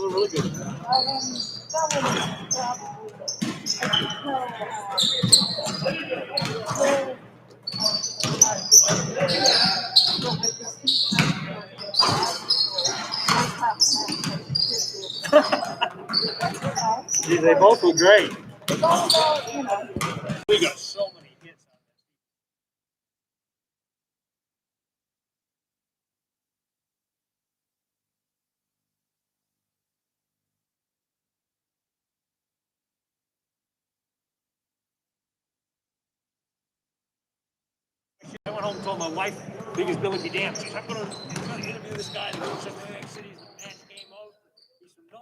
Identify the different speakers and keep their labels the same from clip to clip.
Speaker 1: were really good. They both were great. We got so many hits on this. I went home and told my wife, biggest Billy be damned. I'm going to interview this guy that lives in New York City. He's a match game host. He's from no.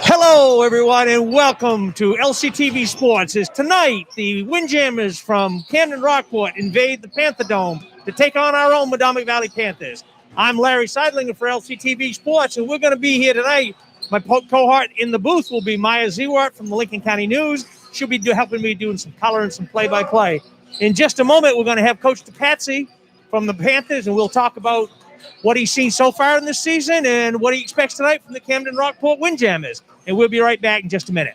Speaker 1: Hello, everyone, and welcome to LCTV Sports. As tonight, the Windjammers from Camden Rockport invade the Panther Dome to take on our own Madomic Valley Panthers. I'm Larry Seidlinger for LCTV Sports, and we're going to be here tonight. My cohort in the booth will be Maya Zewart from the Lincoln County News. She'll be helping me doing some color and some play-by-play. In just a moment, we're going to have Coach DePatsy from the Panthers, and we'll talk about what he's seen so far in this season and what he expects tonight from the Camden Rockport Windjammers. And we'll be right back in just a minute.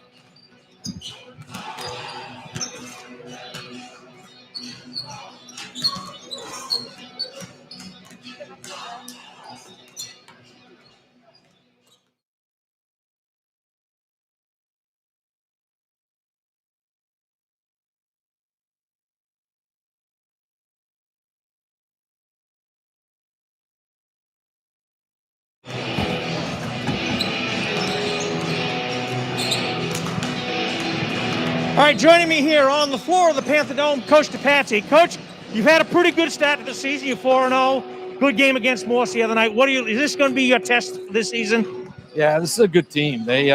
Speaker 1: All right, joining me here on the floor of the Panther Dome, Coach DePatsy. Coach, you've had a pretty good start to the season. You're 4-0. Good game against Morse the other night. Is this going to be your test this season?
Speaker 2: Yeah, this is a good team. They've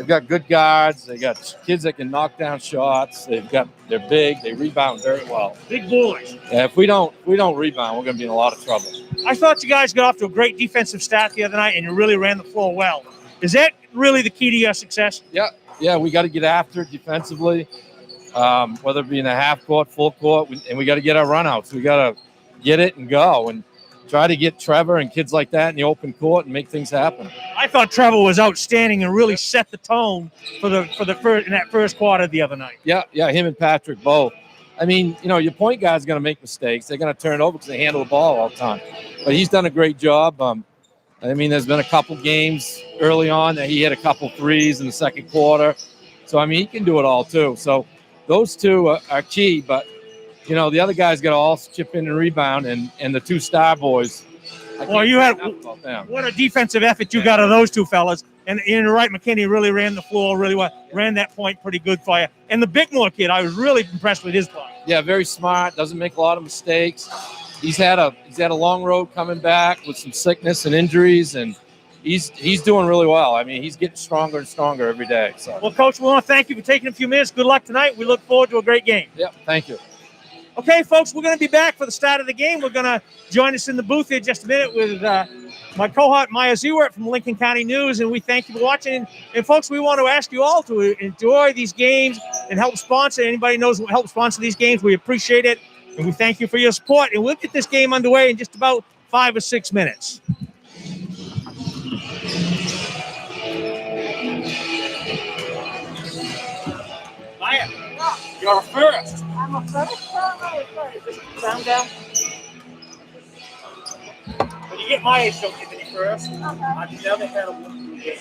Speaker 2: got good guards. They got kids that can knock down shots. They're big. They rebound very well.
Speaker 1: Big boys.
Speaker 2: Yeah, if we don't rebound, we're going to be in a lot of trouble.
Speaker 1: I thought you guys got off to a great defensive start the other night, and you really ran the floor well. Is that really the key to your success?
Speaker 2: Yeah, we got to get after it defensively, whether it be in a half court, full court, and we got to get our runouts. We got to get it and go. And try to get Trevor and kids like that in the open court and make things happen.
Speaker 1: I thought Trevor was outstanding and really set the tone for the first in that first quarter the other night.
Speaker 2: Yeah, him and Patrick both. I mean, your point guard's going to make mistakes. They're going to turn it over because they handle the ball all the time. But he's done a great job. I mean, there's been a couple games early on that he hit a couple threes in the second quarter. So, I mean, he can do it all too. So those two are key. But, the other guys got to also chip in and rebound. And the two star boys.
Speaker 1: Well, what a defensive effort you got of those two fellas. And you're right, McKinney really ran the floor really well, ran that point pretty good for you. And the Bickmore kid, I was really impressed with his play.
Speaker 2: Yeah, very smart, doesn't make a lot of mistakes. He's had a long road coming back with some sickness and injuries, and he's doing really well. I mean, he's getting stronger and stronger every day. So.
Speaker 1: Well, Coach, we want to thank you for taking a few minutes. Good luck tonight. We look forward to a great game.
Speaker 2: Yep, thank you.
Speaker 1: Okay, folks, we're going to be back for the start of the game. We're going to join us in the booth here in just a minute with my cohort, Maya Zewert from Lincoln County News, and we thank you for watching. And folks, we want to ask you all to enjoy these games and help sponsor. Anybody knows what help sponsor these games, we appreciate it, and we thank you for your support. And we'll get this game underway in just about 5 or 6 minutes. Maya, you're first.
Speaker 3: I'm a first.
Speaker 1: Sound down. When you get my age, don't give any first.
Speaker 3: Okay.
Speaker 1: I've never had a woman do it.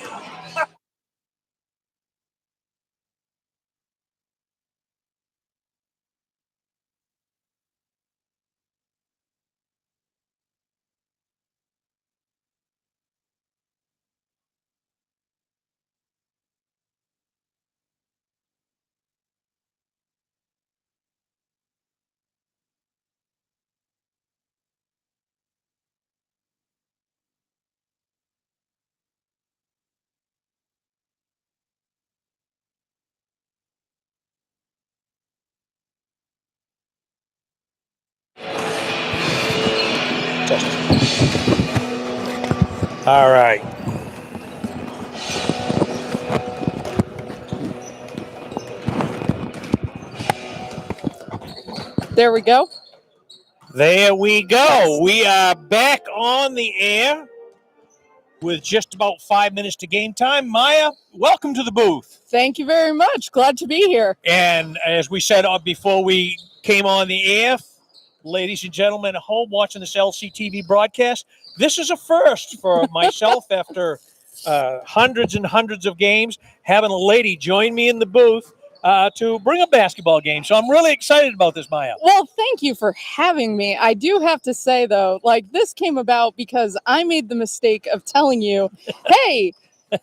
Speaker 1: All right.
Speaker 3: There we go.
Speaker 1: There we go. We are back on the air with just about 5 minutes to game time. Maya, welcome to the booth.
Speaker 3: Thank you very much. Glad to be here.
Speaker 1: And as we said before we came on the air, ladies and gentlemen at home watching this LCTV broadcast, this is a first for myself after hundreds and hundreds of games, having a lady join me in the booth to bring a basketball game. So I'm really excited about this, Maya.
Speaker 3: Well, thank you for having me. I do have to say, though, this came about because I made the mistake of telling you, hey,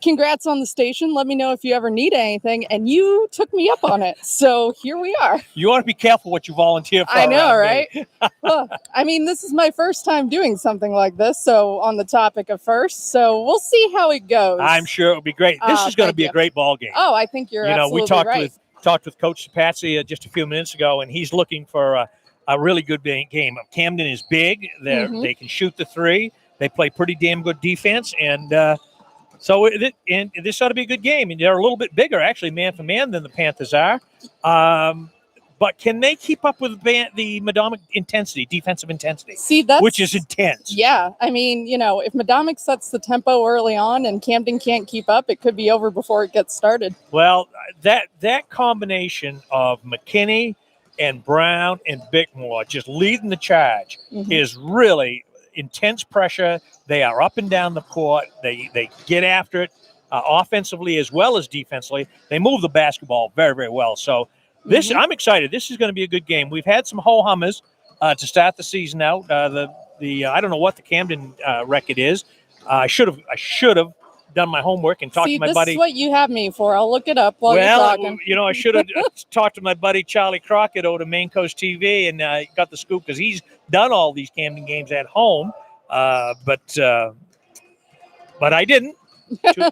Speaker 3: congrats on the station. Let me know if you ever need anything. And you took me up on it. So here we are.
Speaker 1: You ought to be careful what you volunteer for.
Speaker 3: I know, right? Well, I mean, this is my first time doing something like this. So on the topic of first, so we'll see how it goes.
Speaker 1: I'm sure it'll be great. This is going to be a great ball game.
Speaker 3: Oh, I think you're absolutely
Speaker 1: we talked
Speaker 3: right.
Speaker 1: talked with Coach Patsy just a few minutes ago, and he's looking for a really good game. Camden is big. They can shoot the three. They play pretty damn good defense, and so this ought to be a good game. And they're a little bit bigger, actually, man for man, than the Panthers are. But can they keep up with the Madomic defensive intensity?
Speaker 3: See,
Speaker 1: which is intense.
Speaker 3: Yeah. I mean, if Madomic sets the tempo early on and Camden can't keep up, it could be over before it gets started.
Speaker 1: Well, that combination of McKinney and Brown and Bickmore just leading the charge is really intense pressure. They are up and down the court. They get after it offensively as well as defensively. They move the basketball very, very well. So I'm excited. This is going to be a good game. We've had some ho-hummers to start the season out. I don't know what the Camden record is. I should have done my homework and talked to my buddy.
Speaker 3: This is what you have me for. I'll look it up while you're talking.
Speaker 1: I should have talked to my buddy Charlie Crockett over to Maine Coast TV and got the scoop because he's done all these Camden games at home. But I didn't.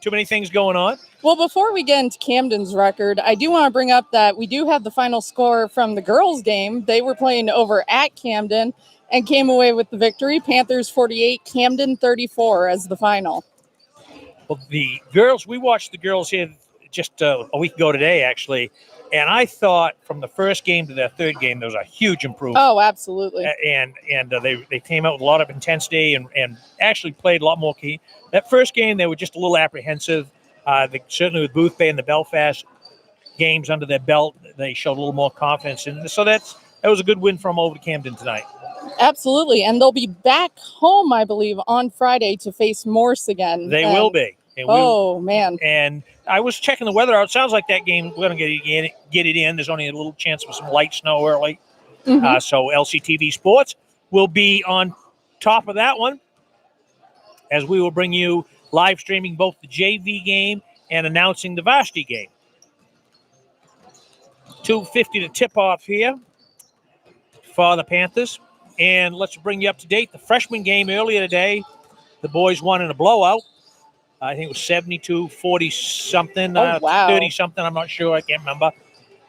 Speaker 1: Too many things going on.
Speaker 3: Well, before we get into Camden's record, I do want to bring up that we do have the final score from the girls' game. They were playing over at Camden and came away with the victory. Panthers 48, Camden 34 as the final.
Speaker 1: Well, the girls, we watched the girls here just a week ago today, actually. And I thought from the first game to their third game, there was a huge improvement.
Speaker 3: Oh, absolutely.
Speaker 1: And they came out with a lot of intensity and actually played a lot more key. That first game, they were just a little apprehensive. Certainly with Booth Bay and the Belfast games under their belt, they showed a little more confidence. And so that was a good win from over to Camden tonight.
Speaker 3: Absolutely. And they'll be back home, I believe, on Friday to face Morse again.
Speaker 1: They will be.
Speaker 3: Man.
Speaker 1: And I was checking the weather out. It sounds like that game, we're going to get it in. There's only a little chance for some light snow early.
Speaker 3: Mm-hmm.
Speaker 1: So LCTV Sports will be on top of that one, as we will bring you live streaming both the JV game and announcing the Varsity game. 2:50 to tip off here for the Panthers. And let's bring you up to date. The freshman game earlier today, the boys won in a blowout. I think it was 72-40-something,
Speaker 3: Oh, wow.
Speaker 1: 30-something. I'm not sure. I can't remember.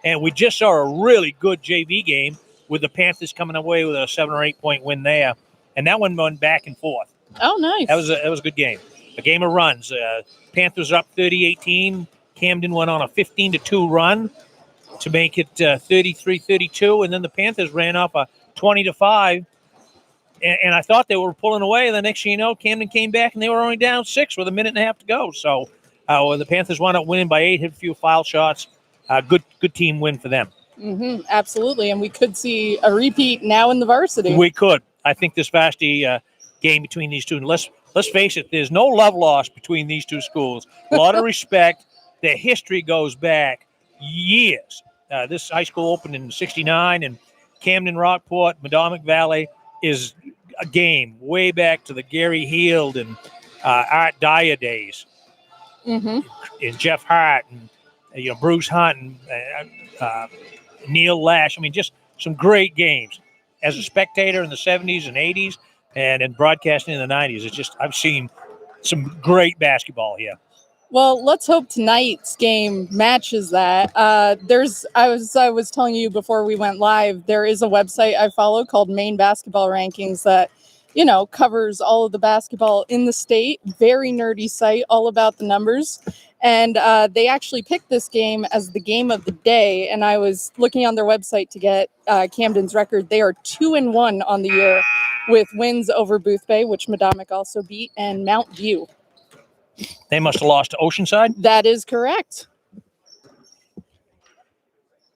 Speaker 1: And we just saw a really good JV game with the Panthers coming away with a 7 or 8 point win there. And that one went back and forth.
Speaker 3: Oh, nice.
Speaker 1: That was a good game. A game of runs. Panthers up 30-18. Camden went on a 15-2 run to make it 33-32. And then the Panthers ran off a 20-5. And I thought they were pulling away. And the next thing you know, Camden came back and they were only down 6 with a minute and a half to go. So the Panthers wound up winning by 8, hit a few foul shots. Good team win for them.
Speaker 3: Mm-hmm, absolutely. And we could see a repeat now in the Varsity.
Speaker 1: We could. I think this Varsity game between these two, and let's face it, there's no love lost between these two schools. A lot of respect. Their history goes back years. This high school opened in '69, and Camden, Rockport, Madomic Valley is a game way back to the Gary Heald and Art Dyer days.
Speaker 3: Mm-hmm.
Speaker 1: And Jeff Hart and Bruce Hunt and Neil Lash. I mean, just some great games. As a spectator in the 70s and 80s and in broadcasting in the 90s, I've seen some great basketball here.
Speaker 3: Well, let's hope tonight's game matches that. I was telling you before we went live, there is a website I follow called Maine Basketball Rankings that, covers all of the basketball in the state. Very nerdy site, all about the numbers. And they actually picked this game as the game of the day. And I was looking on their website to get Camden's record. They are 2-1 on the year with wins over Booth Bay, which Madomic also beat, and Mount View.
Speaker 1: They must have lost to Oceanside?
Speaker 3: That is correct.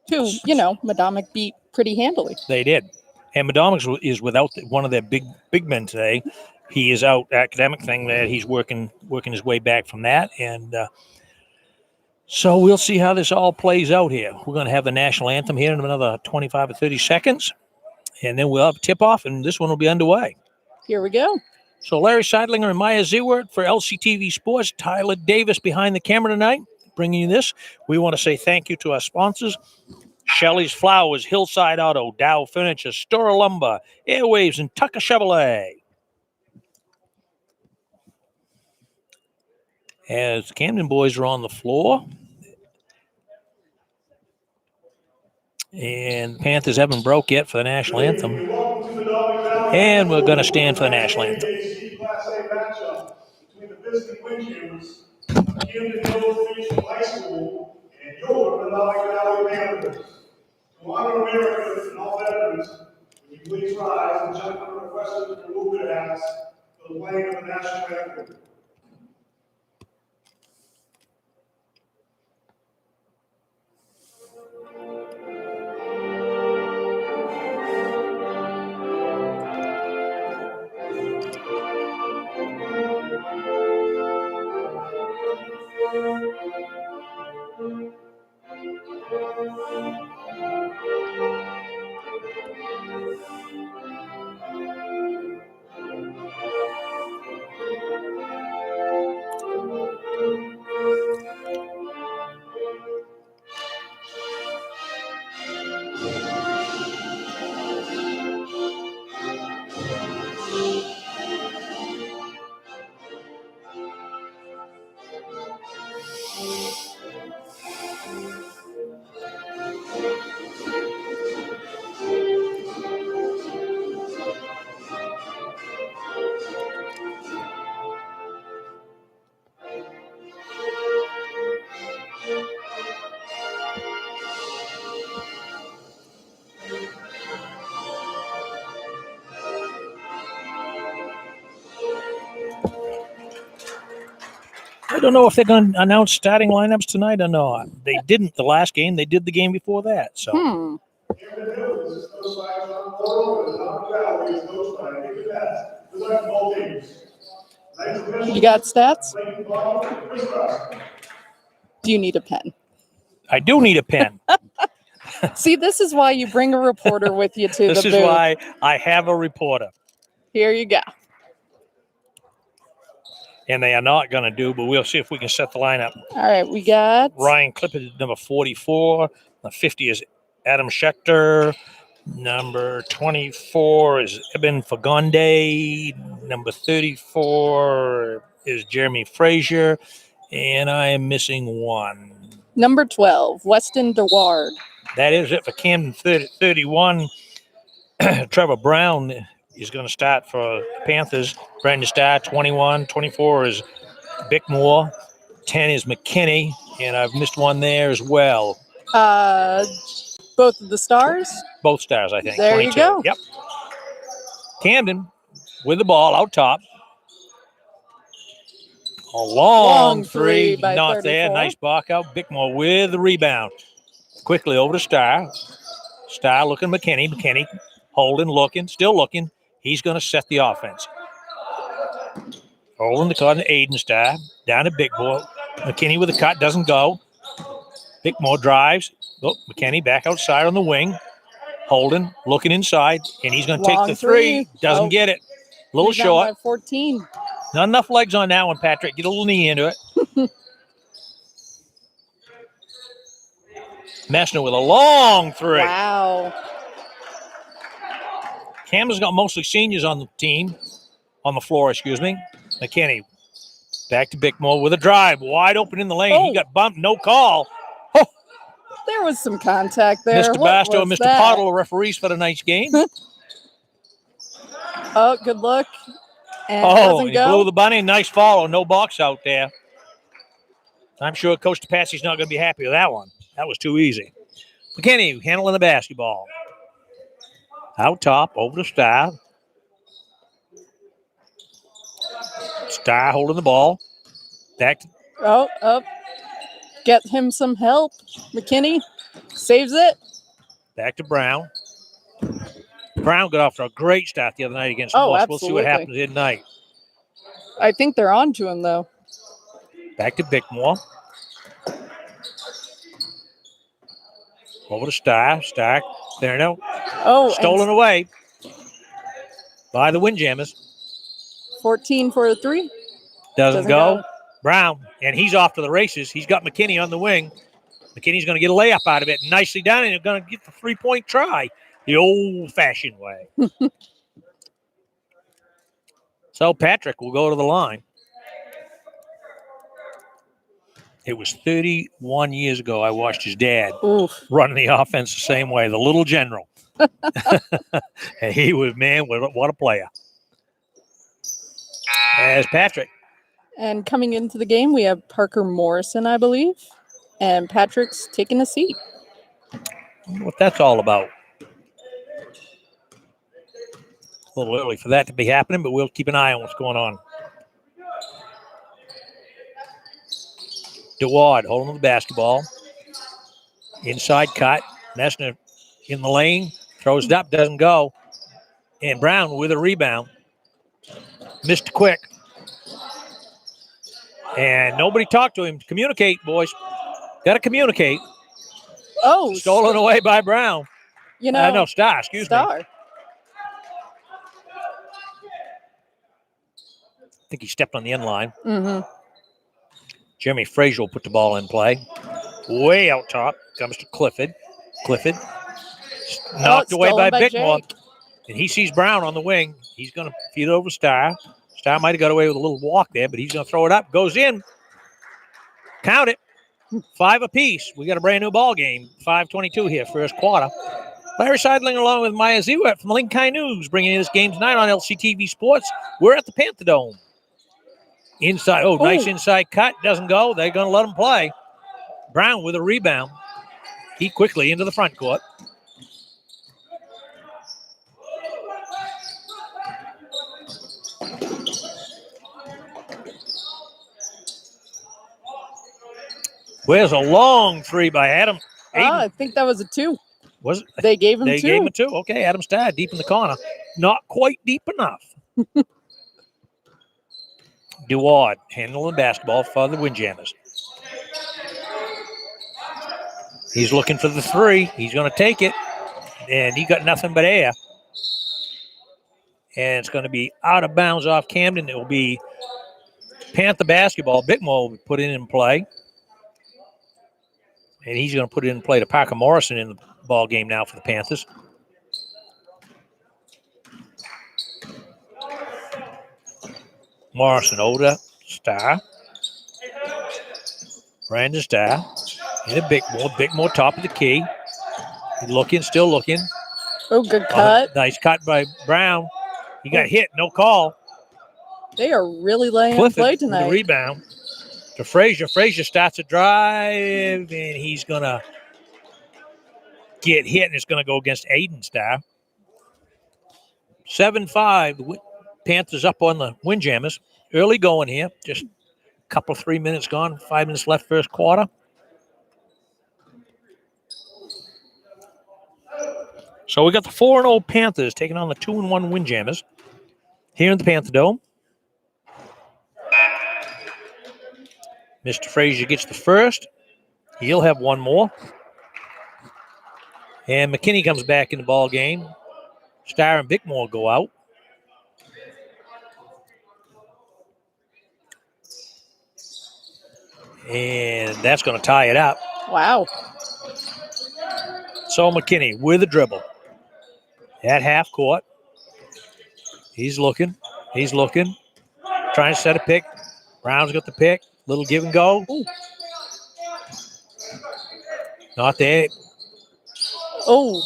Speaker 3: Who, Madomic beat pretty handily.
Speaker 1: They did. And Madomic is without one of their big men today. He is out academic thing that he's working his way back from that. And so we'll see how this all plays out here. We're going to have the national anthem here in another 25 or 30 seconds. And then we'll have tip-off, and this one will be underway.
Speaker 3: Here we go.
Speaker 1: So Larry Seidlinger and Maya Zewert for LCTV Sports. Tyler Davis behind the camera tonight, bringing you this. We want to say thank you to our sponsors. Shelley's Flowers, Hillside Auto, Dow Furniture, Stora Lumber, Airwaves, and Tucker Chevrolet. As the Camden boys are on the floor. And the Panthers haven't broke yet for the national anthem. And we're going to stand for the national anthem.
Speaker 4: Class A matchup between the visiting Windjammers, Camden Hill High School, and your Madomic Valley Panthers. To honor America and all veterans, would you please rise and gentlemen requested to remove their hats for the playing of the national anthem.
Speaker 1: I don't know if they're going to announce starting lineups tonight or not. They didn't the last game. They did the game before that. So.
Speaker 4: Camden Hills is no side on Florida, and Knox Valley is no side. Look at that. Good luck to both teams.
Speaker 3: You got stats?
Speaker 4: Lincoln Ball and Chris Russell.
Speaker 3: Do you need a pen?
Speaker 1: I do need a pen.
Speaker 3: See, this is why you bring a reporter with you to
Speaker 1: This
Speaker 3: the
Speaker 1: is
Speaker 3: booth.
Speaker 1: why I have a reporter.
Speaker 3: Here you go.
Speaker 1: And they are not going to do, but we'll see if we can set the lineup.
Speaker 3: All right, we got
Speaker 1: Ryan Clippard, number 44. The 50 is Adam Schechter. Number 24 is Eben Fagonde. Number 34 is Jeremy Frazier. And I am missing one.
Speaker 3: number 12, Weston DeWard.
Speaker 1: That is it for Camden 31. Trevor Brown is going to start for the Panthers. Brandon Starr, 21. 24 is Bickmore. 10 is McKinney. And I've missed one there as well.
Speaker 3: Both of the Stars.
Speaker 1: Both Stars, I think.
Speaker 3: There
Speaker 1: 22.
Speaker 3: you go.
Speaker 1: Yep. Camden with the ball out top. A long three.
Speaker 3: by
Speaker 1: Not
Speaker 3: 34.
Speaker 1: there. Nice block out. Bickmore with the rebound. Quickly over to Starr. Starr looking McKinney. McKinney holding, looking, still looking. He's going to set the offense. Holding the cut to Aiden Starr. Down to Bickmore. McKinney with a cut. Doesn't go. Bickmore drives. Look, McKinney back outside on the wing. Holden looking inside, and he's going to take
Speaker 3: Long
Speaker 1: the three.
Speaker 3: three.
Speaker 1: Doesn't get it. A little
Speaker 3: Rebound
Speaker 1: short.
Speaker 3: by 14.
Speaker 1: Not enough legs on that one, Patrick. Get a little knee into it. Messner with a long three.
Speaker 3: Wow.
Speaker 1: Camden's got mostly seniors on the team, on the floor, excuse me. McKinney back to Bickmore with a drive. Wide open in the lane. He got bumped. No call.
Speaker 3: There was some contact there.
Speaker 1: Mr.
Speaker 3: What
Speaker 1: Basto and
Speaker 3: was
Speaker 1: Mr.
Speaker 3: that?
Speaker 1: Pottle are referees for tonight's game.
Speaker 3: Oh, good look. And
Speaker 1: Oh,
Speaker 3: doesn't
Speaker 1: he blew
Speaker 3: go.
Speaker 1: the bunny. Nice follow. No box out there. I'm sure Coach DePassie's not going to be happy with that one. That was too easy. McKinney handling the basketball. Out top, over to Starr. Starr holding the ball. Back to
Speaker 3: Oh. Get him some help. McKinney saves it.
Speaker 1: Back to Brown. Brown got off to a great start the other night against
Speaker 3: Oh,
Speaker 1: Morse. We'll see what
Speaker 3: absolutely.
Speaker 1: happens tonight.
Speaker 3: I think they're on to him, though.
Speaker 1: Back to Bickmore. Over to Starr. Starr, there no.
Speaker 3: Oh,
Speaker 1: Stolen away by the Windjammers.
Speaker 3: 14 for a three.
Speaker 1: Doesn't go. Brown, and he's off to the races. He's got McKinney on the wing. McKinney's going to get a layup out of it. Nicely done, and they're going to get the three-point try the old-fashioned way. So Patrick will go to the line. It was 31 years ago I watched his dad run the offense the same way, the little general. And he was, man, what a player. As Patrick.
Speaker 3: And coming into the game, we have Parker Morrison, I believe. And Patrick's taking a seat.
Speaker 1: I wonder what that's all about. A little early for that to be happening, but we'll keep an eye on what's going on. DeWard holding the basketball. Inside cut. Messner in the lane. Throws it up. Doesn't go. And Brown with a rebound. Missed quick. And nobody talked to him. Communicate, boys. Got to communicate.
Speaker 3: Oh.
Speaker 1: Stolen away by Brown.
Speaker 3: You know.
Speaker 1: No, Starr. Excuse me.
Speaker 3: Starr.
Speaker 1: I think he stepped on the end line.
Speaker 3: Mm-hmm.
Speaker 1: Jeremy Frazier will put the ball in play. Way out top. Comes to Clifford. Clifford. Knocked away by Bickmore. And he sees Brown on the wing. He's going to feed it over Starr. Starr might have got away with a little walk there, but he's going to throw it up. Goes in. Count it. 5 apiece. We got a brand new ball game. 5:22 here, first quarter. Larry Seidling along with Maya Zewert from the Lincoln Kai News, bringing you this game tonight on LCTV Sports. We're at the Panther Dome. Inside. Oh, nice inside cut. Doesn't go. They're going to let him play. Brown with a rebound. He quickly into the front court. Where's a long three by Adam?
Speaker 3: I think that was a 2.
Speaker 1: Was it?
Speaker 3: They gave him 2.
Speaker 1: They gave him a 2. Okay, Adam Starr deep in the corner. Not quite deep enough. Duard handling the basketball for the Windjammers. He's looking for the 3. He's going to take it. And he got nothing but air. And it's going to be out of bounds off Camden. It will be Panther basketball. Bickmore will put it in play. And he's going to put it in play to Parker Morrison in the ball game now for the Panthers. Morrison over to Starr. Brandon Starr. In a Bickmore. Bickmore top of the key. Looking, still looking.
Speaker 3: Oh, good cut.
Speaker 1: Nice cut by Brown. He got hit, no call.
Speaker 3: They are really laying
Speaker 1: Clifford
Speaker 3: play
Speaker 1: with
Speaker 3: tonight.
Speaker 1: the rebound to Frazier. Frazier starts a drive, and he's going to get hit, and it's going to go against Aiden Starr. 7-5. The Panthers up on the Windjammers. Early going here. Just a couple, 3 minutes gone. 5 minutes left first quarter. So we got the 4-0 Panthers taking on the 2-1 Windjammers here in the Panther Dome. Mr. Frazier gets the first. He'll have one more. And McKinney comes back in the ball game. Starr and Bickmore go out. And that's going to tie it up.
Speaker 3: Wow.
Speaker 1: So McKinney with a dribble. At half court. He's looking. He's looking. Trying to set a pick. Brown's got the pick. Little give and go.
Speaker 3: Ooh.
Speaker 1: Not there.
Speaker 3: Oh.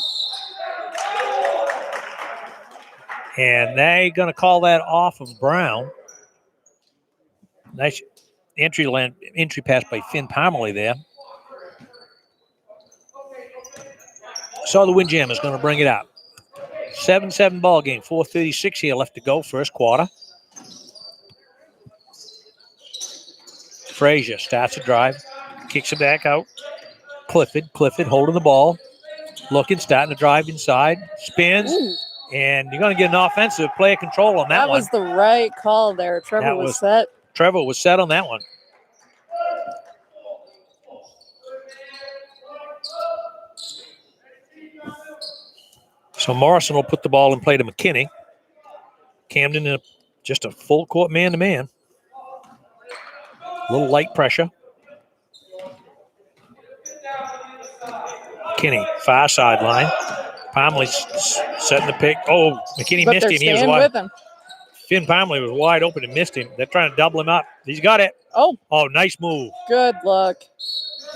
Speaker 1: And they're going to call that off of Brown. Nice entry pass by Finn Parmalee there. So the Windjammers going to bring it up. 7-7 ball game. 4:36 here left to go, first quarter. Frazier starts a drive, kicks it back out. Clifford holding the ball, looking, starting to drive inside, spins, and you're going to get an offensive player control on that one.
Speaker 3: That was the right call there. Trevor was set.
Speaker 1: Trevor was set on that one. So Morrison will put the ball in play to McKinney. Camden in just a full court man-to-man. A little light pressure. McKinney, far sideline. Parmalee's setting the pick. Oh, McKinney missed him. He was wide.
Speaker 3: With him.
Speaker 1: Finn Parmalee was wide open and missed him. They're trying to double him up. He's got it.
Speaker 3: Oh,
Speaker 1: nice move.
Speaker 3: good luck.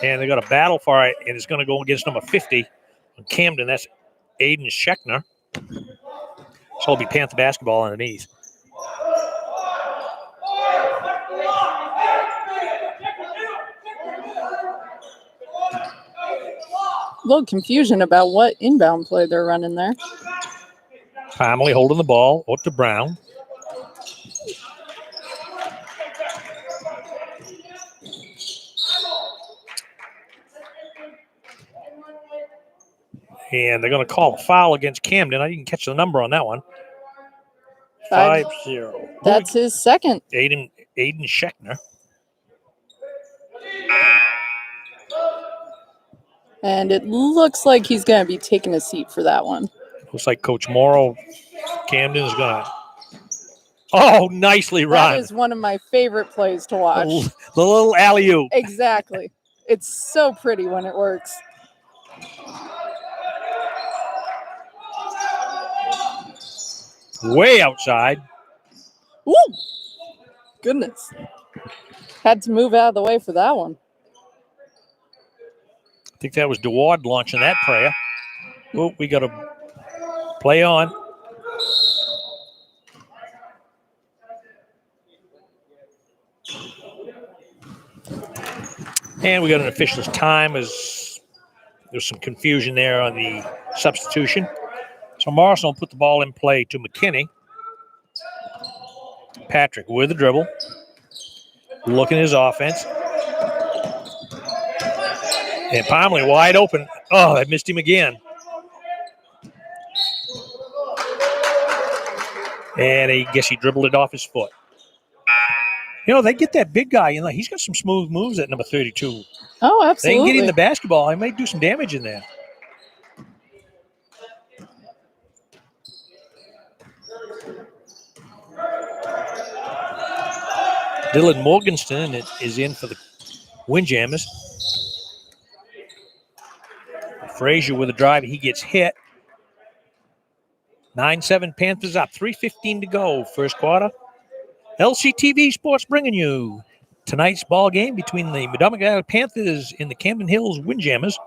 Speaker 1: And they got a battle for it, and it's going to go against number 50 on Camden. That's Aiden Scheckner. So it'll be Panther basketball underneath.
Speaker 3: A little confusion about what inbound play they're running there.
Speaker 1: Parmalee holding the ball out to Brown. And they're going to call a foul against Camden. I didn't catch the number on that one. 5-0.
Speaker 3: That's his second.
Speaker 1: Aiden Scheckner.
Speaker 3: And it looks like he's going to be taking a seat for that one.
Speaker 1: Looks like Coach Morrow, Camden is going to. Oh, nicely run.
Speaker 3: That is one of my favorite plays to watch.
Speaker 1: The little alley-oop.
Speaker 3: Exactly. It's so pretty when it works.
Speaker 1: Way outside.
Speaker 3: Woo! Goodness. Had to move out of the way for that one.
Speaker 1: I think that was Duard launching that prayer. Oh, we got to play on. And we got an official's time as there's some confusion there on the substitution. So Morrison will put the ball in play to McKinney. Patrick with the dribble. Looking at his offense. And Palmley wide open. Oh, I missed him again. And I guess he dribbled it off his foot. You know, they get that big guy. You know, he's got some smooth moves at number 32.
Speaker 3: Oh,
Speaker 1: They
Speaker 3: absolutely.
Speaker 1: can get in the basketball. He might do some damage in there. Dylan Morgenstern is in for the Windjammers. Frazier with a drive. He gets hit. 9-7 Panthers up. 3:15 to go. First quarter. LCTV Sports bringing you tonight's ball game between the Madomic Valley Panthers and the Camden Hills Windjammers.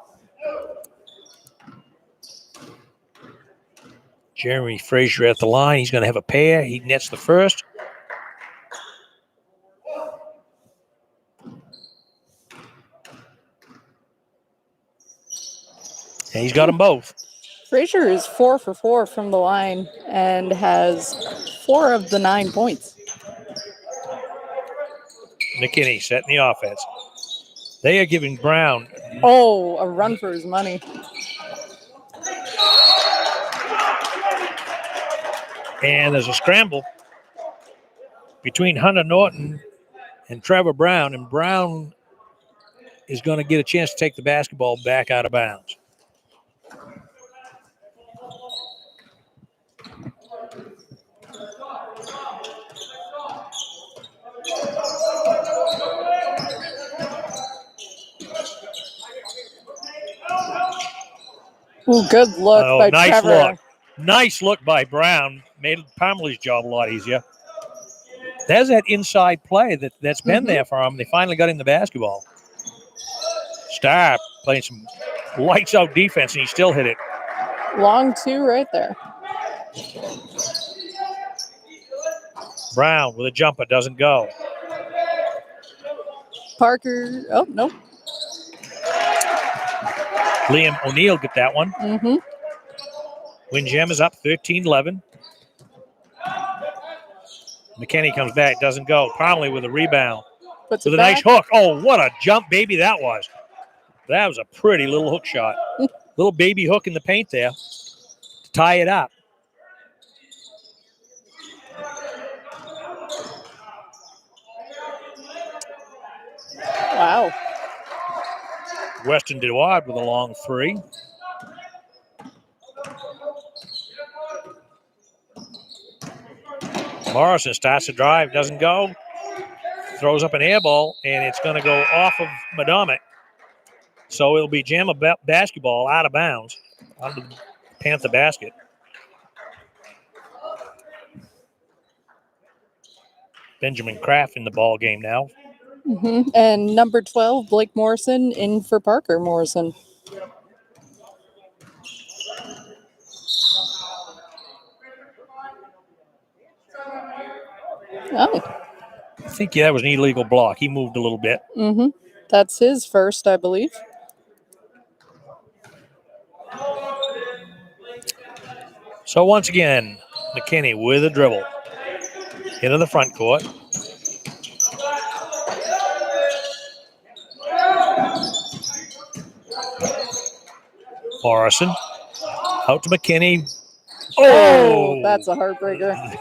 Speaker 1: Jeremy Frazier at the line. He's going to have a pair. He nets the first. And he's got them both.
Speaker 3: Frazier is 4 for 4 from the line and has 4 of the 9 points.
Speaker 1: McKinney setting the offense. They are giving Brown.
Speaker 3: Oh, a run for his money.
Speaker 1: And there's a scramble between Hunter Norton and Trevor Brown. And Brown is going to get a chance to take the basketball back out of bounds.
Speaker 3: Ooh, good look by
Speaker 1: nice
Speaker 3: Trevor.
Speaker 1: look. Nice look by Brown. Made Palmer's job a lot easier. There's that inside play that's been there for him. They finally got him the basketball. Starr playing some lights out defense, and he still hit it.
Speaker 3: Long 2 right there.
Speaker 1: Brown with a jumper, doesn't go.
Speaker 3: Parker. Oh, nope.
Speaker 1: Liam O'Neill get that one.
Speaker 3: Mm-hmm.
Speaker 1: Windjammers up 13-11. McKinney comes back, doesn't go. Palmley with a rebound.
Speaker 3: Puts
Speaker 1: With
Speaker 3: it
Speaker 1: a nice
Speaker 3: back.
Speaker 1: hook. Oh, what a jump baby that was. That was a pretty little hook shot. Little baby hook in the paint there to tie it up.
Speaker 3: Wow.
Speaker 1: Weston DeWard with a long 3. Morrison starts to drive, doesn't go. Throws up an air ball, and it's going to go off of Madomic. So it'll be Jamma basketball out of bounds onto the Panther basket. Benjamin Kraft in the ball game now.
Speaker 3: Mm-hmm. And number 12, Blake Morrison, in for Parker Morrison. Oh.
Speaker 1: I think, that was an illegal block. He moved a little bit.
Speaker 3: Mm-hmm. That's his first, I believe.
Speaker 1: So once again, McKinney with a dribble into the front court. Morrison out to McKinney. Oh,
Speaker 3: That's a heartbreaker.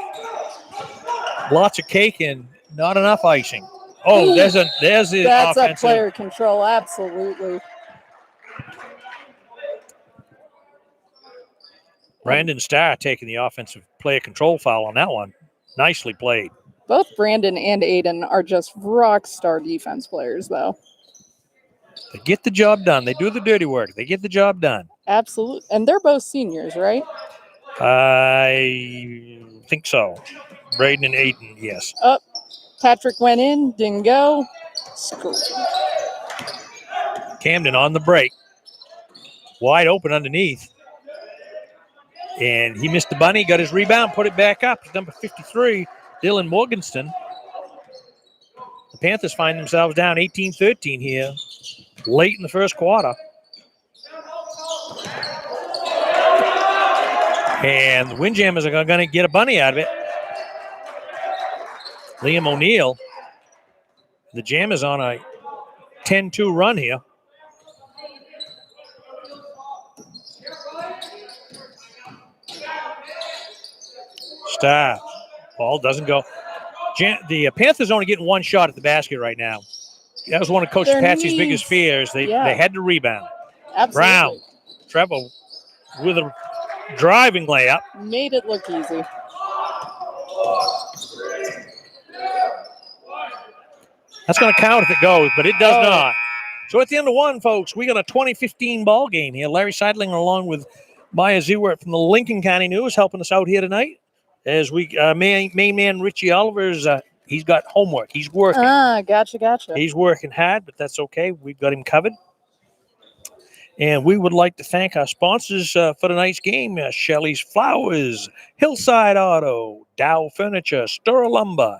Speaker 1: Lots of cake and not enough icing. Oh, there's the
Speaker 3: That's
Speaker 1: offensive.
Speaker 3: a player control, absolutely.
Speaker 1: Brandon Starr taking the offensive player control foul on that one. Nicely played.
Speaker 3: Both Brandon and Aiden are just rock star defense players, though.
Speaker 1: They get the job done. They do the dirty work. They get the job done.
Speaker 3: Absolutely. And they're both seniors, right?
Speaker 1: I think so. Braden and Aiden, yes.
Speaker 3: Patrick went in, didn't go.
Speaker 1: Camden on the break. Wide open underneath. And he missed the bunny, got his rebound, put it back up. Number 53, Dylan Morgenstern. The Panthers find themselves down 18-13 here, late in the first quarter. And the Windjammers are going to get a bunny out of it. Liam O'Neill. The Jammers on a 10-2 run here. Star. Ball doesn't go. The Panthers only getting one shot at the basket right now. That was one of Coach Patsy's biggest fears. They had to rebound.
Speaker 3: Absolutely.
Speaker 1: Brown, Trevor with a driving layup.
Speaker 3: Made it look easy.
Speaker 1: That's going to count if it goes, but it does not. So at the end of one, folks, we got a 2015 ball game here. Larry Seidling along with Maya Zewert from the Lincoln County News helping us out here tonight. As we main man Richie Oliver's he's got homework. He's working.
Speaker 3: Gotcha.
Speaker 1: He's working hard, but that's okay. We've got him covered. And we would like to thank our sponsors for tonight's game: Shelley's Flowers, Hillside Auto, Dow Furniture, Stura Lumber,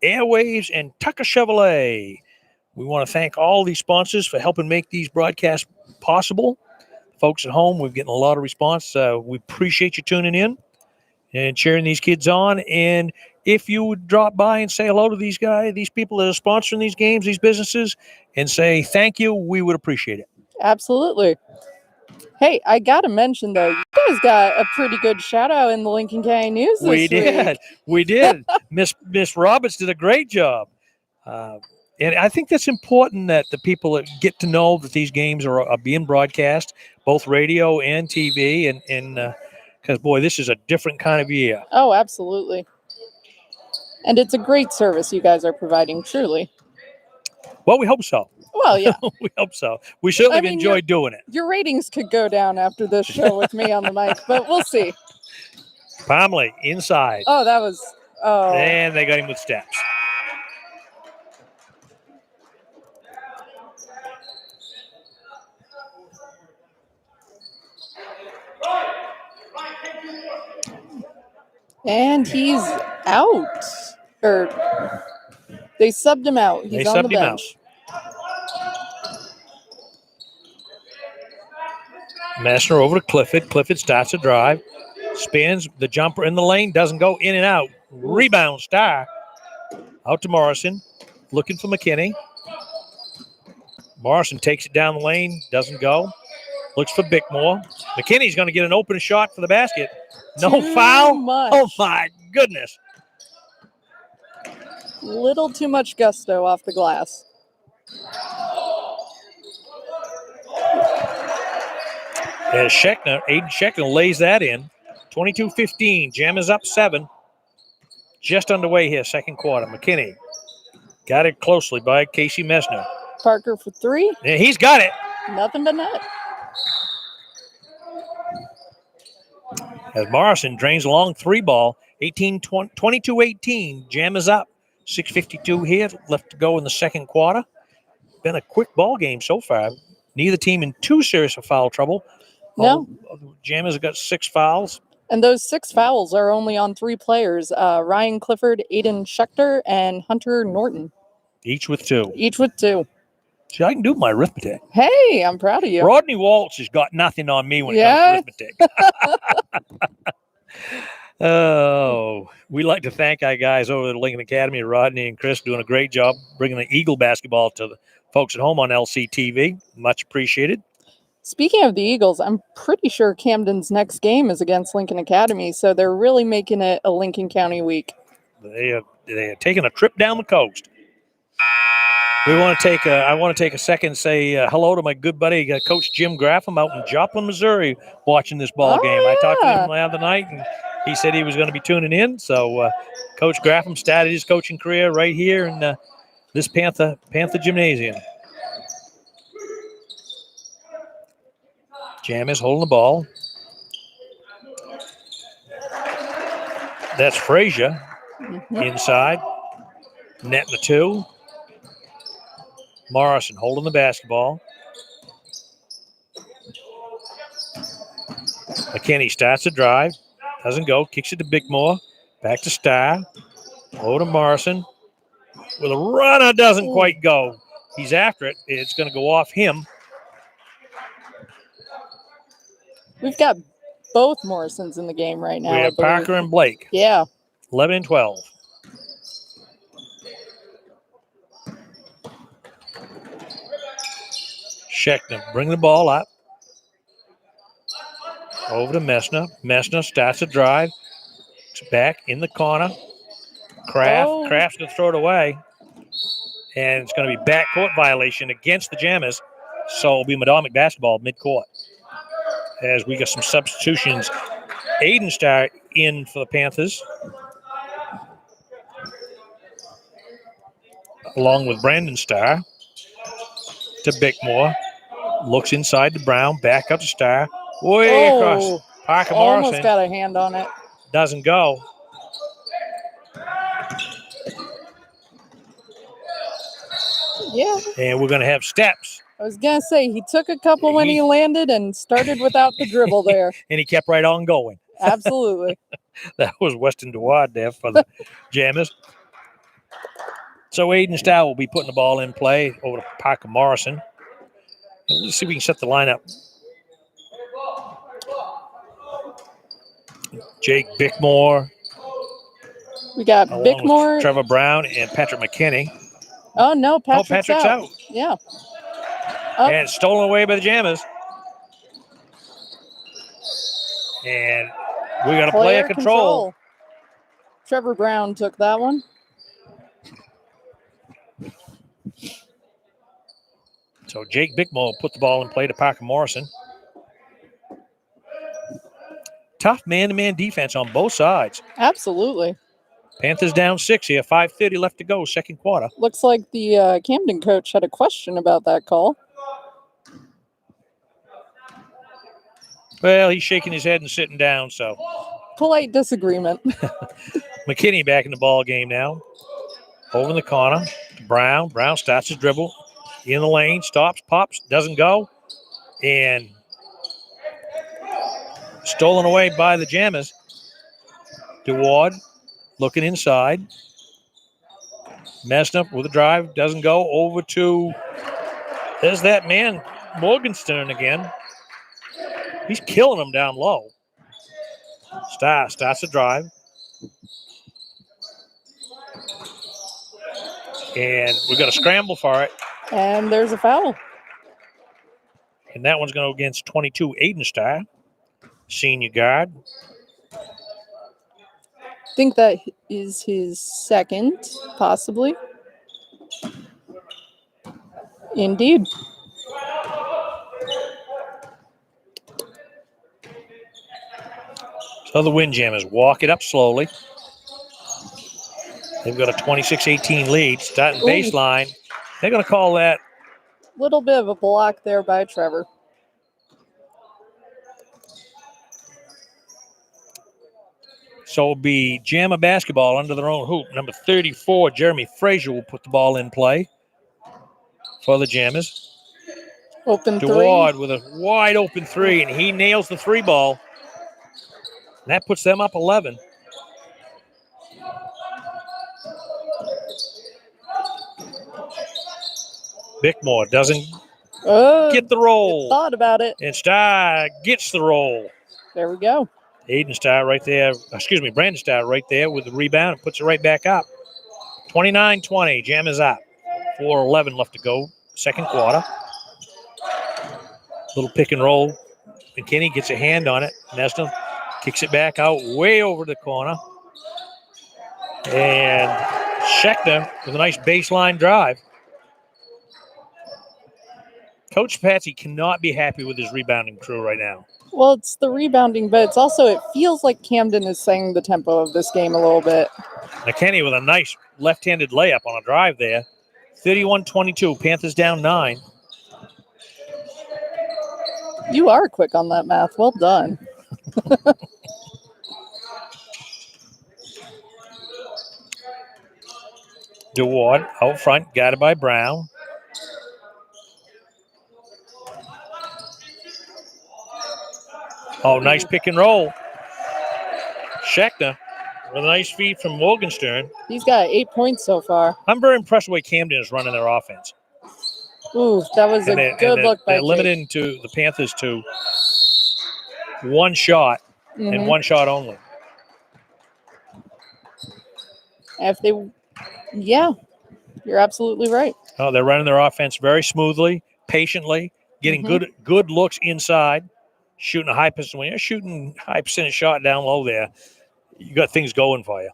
Speaker 1: Airwaves, and Tucker Chevrolet. We want to thank all these sponsors for helping make these broadcasts possible. Folks at home, we're getting a lot of response. We appreciate you tuning in and cheering these kids on. And if you would drop by and say hello to these guys, these people that are sponsoring these games, these businesses, and say thank you, we would appreciate it.
Speaker 3: Absolutely. Hey, I got to mention, though, you guys got a pretty good shout-out in the Lincoln County News this week.
Speaker 1: We did. Miss Roberts did a great job. And I think that's important that the people that get to know that these games are being broadcast, both radio and TV, and because, boy, this is a different kind of year.
Speaker 3: Oh, absolutely. And it's a great service you guys are providing, truly.
Speaker 1: Well, we hope so.
Speaker 3: Well, yeah.
Speaker 1: We hope so. We certainly enjoyed doing it.
Speaker 3: Your ratings could go down after this show with me on the mic, but we'll see.
Speaker 1: Palmley, inside.
Speaker 3: Oh, that was... Oh.
Speaker 1: And they got him with steps.
Speaker 3: And he's out. Or they subbed him out. He's on the bench.
Speaker 1: Messner over to Clifford. Clifford starts a drive. Spins. The jumper in the lane. Doesn't go. In and out. Rebound Star. Out to Morrison. Looking for McKinney. Morrison takes it down the lane. Doesn't go. Looks for Bickmore. McKinney's going to get an open shot for the basket. No foul. Oh, my goodness.
Speaker 3: Little too much gusto off the glass.
Speaker 1: As Aiden Scheckner lays that in. 22-15. Jam is up 7. Just underway here, second quarter. McKinney got it closely by Casey Messner.
Speaker 3: Parker for 3.
Speaker 1: And he's got it.
Speaker 3: Nothing but net.
Speaker 1: As Morrison drains a long 3 ball. 22-18. Jam is up. 6:52 here left to go in the second quarter. Been a quick ball game so far. Neither team in too serious of foul trouble.
Speaker 3: No.
Speaker 1: Jam has got 6 fouls.
Speaker 3: And those 6 fouls are only on 3 players. Ryan Clifford, Aiden Schechter, and Hunter Norton.
Speaker 1: Each with 2. See, I can do my arithmetic.
Speaker 3: Hey, I'm proud of you.
Speaker 1: Rodney Waltz has got nothing on me when it comes to arithmetic. Oh, we like to thank our guys over at Lincoln Academy, Rodney and Chris, doing a great job bringing the Eagle basketball to the folks at home on LCTV. Much appreciated.
Speaker 3: Speaking of the Eagles, I'm pretty sure Camden's next game is against Lincoln Academy, so they're really making it a Lincoln County week.
Speaker 1: They are taking a trip down the coast. I want to take a second and say hello to my good buddy, Coach Jim Graffam out in Joplin, Missouri, watching this ball game. I talked to him the other night, and he said he was going to be tuning in. So Coach Graffam started his coaching career right here in this Panther Gymnasium. Jam is holding the ball. That's Frazier inside. Net the 2. Morrison holding the basketball. McKinney starts the drive. Doesn't go. Kicks it to Bickmore. Back to Starr. Over to Morrison. With a runner, doesn't quite go. He's after it. It's going to go off him.
Speaker 3: We've got both Morrisons in the game right now.
Speaker 1: We have Parker and Blake.
Speaker 3: Yeah.
Speaker 1: 11 and 12. Scheckner bring the ball up. Over to Messner. Messner starts a drive. back in the corner. Kraft's
Speaker 3: Oh.
Speaker 1: going to throw it away. And it's going to be backcourt violation against the Jammers. So it'll be Madomic basketball midcourt. As we got some substitutions. Aiden Starr in for the Panthers. Along with Brandon Starr. To Bickmore. Looks inside to Brown. Back up to Starr. Way across. Parker
Speaker 3: Almost
Speaker 1: Morrison.
Speaker 3: got a hand on it.
Speaker 1: Doesn't go.
Speaker 3: Yeah.
Speaker 1: And we're going to have steps.
Speaker 3: I was going to say, he took a couple when he landed and started without the dribble there.
Speaker 1: And he kept right on going.
Speaker 3: Absolutely.
Speaker 1: That was Weston Duard there for the Jammers. So Aiden Starr will be putting the ball in play over to Parker Morrison. And let's see if we can set the lineup. Jake Bickmore.
Speaker 3: We got
Speaker 1: along
Speaker 3: Bickmore.
Speaker 1: with Trevor Brown and Patrick McKinney.
Speaker 3: Oh, no, Patrick's
Speaker 1: out.
Speaker 3: Yeah.
Speaker 1: And it's stolen away by the Jammers. And we got a player control.
Speaker 3: Trevor Brown took that one.
Speaker 1: So Jake Bickmore put the ball in play to Parker Morrison. Tough man-to-man defense on both sides.
Speaker 3: Absolutely.
Speaker 1: Panthers down 6 here. 5:30 left to go, second quarter.
Speaker 3: Looks like the Camden coach had a question about that call.
Speaker 1: Well, he's shaking his head and sitting down, so.
Speaker 3: Polite disagreement.
Speaker 1: McKinney back in the ball game now. Over in the corner. Brown. Brown starts his dribble. In the lane. Stops. Pops. Doesn't go. And stolen away by the Jammers. DeWard looking inside. Messing up with a drive. Doesn't go. Over to, there's that man, Morgenstern again. He's killing him down low. Starts the drive. And we've got a scramble for it.
Speaker 3: And there's a foul.
Speaker 1: And that one's going to go against 22 Aiden Starr, senior guard.
Speaker 3: I think that is his second, possibly. Indeed.
Speaker 1: So the Windjammers walk it up slowly. They've got a 26-18 lead, starting baseline. They're going to call that.
Speaker 3: Little bit of a block there by Trevor.
Speaker 1: So it'll be Jammer basketball under their own hoop. Number 34, Jeremy Frazier, will put the ball in play for the Jammers.
Speaker 3: Open
Speaker 1: DeWard
Speaker 3: three.
Speaker 1: with a wide open three, and he nails the three ball. And that puts them up 11. Bickmore doesn't get the roll.
Speaker 3: Thought about it.
Speaker 1: And Starr gets the roll.
Speaker 3: There we go.
Speaker 1: Aiden Starr right there. Brandon Starr right there with the rebound and puts it right back up. 29-20. Jam is up. 4:11 left to go. Second quarter. Little pick and roll. McKinney gets a hand on it. Neston kicks it back out way over the corner. And Schechter with a nice baseline drive. Coach Patsy cannot be happy with his rebounding crew right now.
Speaker 3: Well, it's the rebounding, but it's also, it feels like Camden is setting the tempo of this game a little bit.
Speaker 1: McKinney with a nice left-handed layup on a drive there. 31-22, Panthers down 9.
Speaker 3: You are quick on that math. Well done.
Speaker 1: DeWard out front, guarded by Brown. Oh, nice pick and roll. Schechter with a nice feed from Morgenstern.
Speaker 3: He's got 8 points so far.
Speaker 1: I'm very impressed with the way Camden is running their offense.
Speaker 3: Ooh, that was a good look by
Speaker 1: They're
Speaker 3: Jake.
Speaker 1: limited to the Panthers to one shot and one shot only.
Speaker 3: Yeah, you're absolutely right.
Speaker 1: Oh, they're running their offense very smoothly, patiently, getting good looks inside, shooting a high percentage shot down low there. you got things going for you.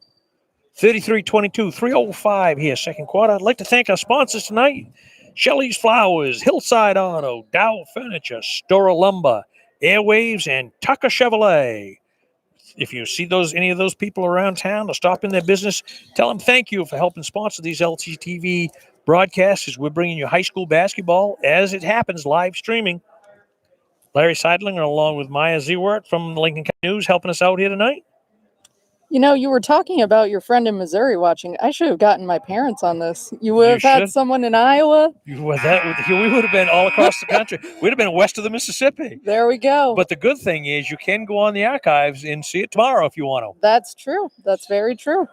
Speaker 1: 33-22, 3:05 here, second quarter. I'd like to thank our sponsors tonight. Shelley's Flowers, Hillside Auto, Dow Furniture, Stora Lumber, Airwaves, and Tucker Chevrolet. If you see any of those people around town or stop in their business, tell them thank you for helping sponsor these LCTV broadcasts as we're bringing you high school basketball as it happens, live streaming. Larry Seidlinger along with Maya Zewert from Lincoln County News helping us out here tonight.
Speaker 3: You know, you were talking about your friend in Missouri watching. I should have gotten my parents on this. You would have had someone in Iowa.
Speaker 1: We would have been all across the country. We'd have been west of the Mississippi.
Speaker 3: There we go.
Speaker 1: But the good thing is you can go on the archives and see it tomorrow if you want to.
Speaker 3: That's true. That's very true.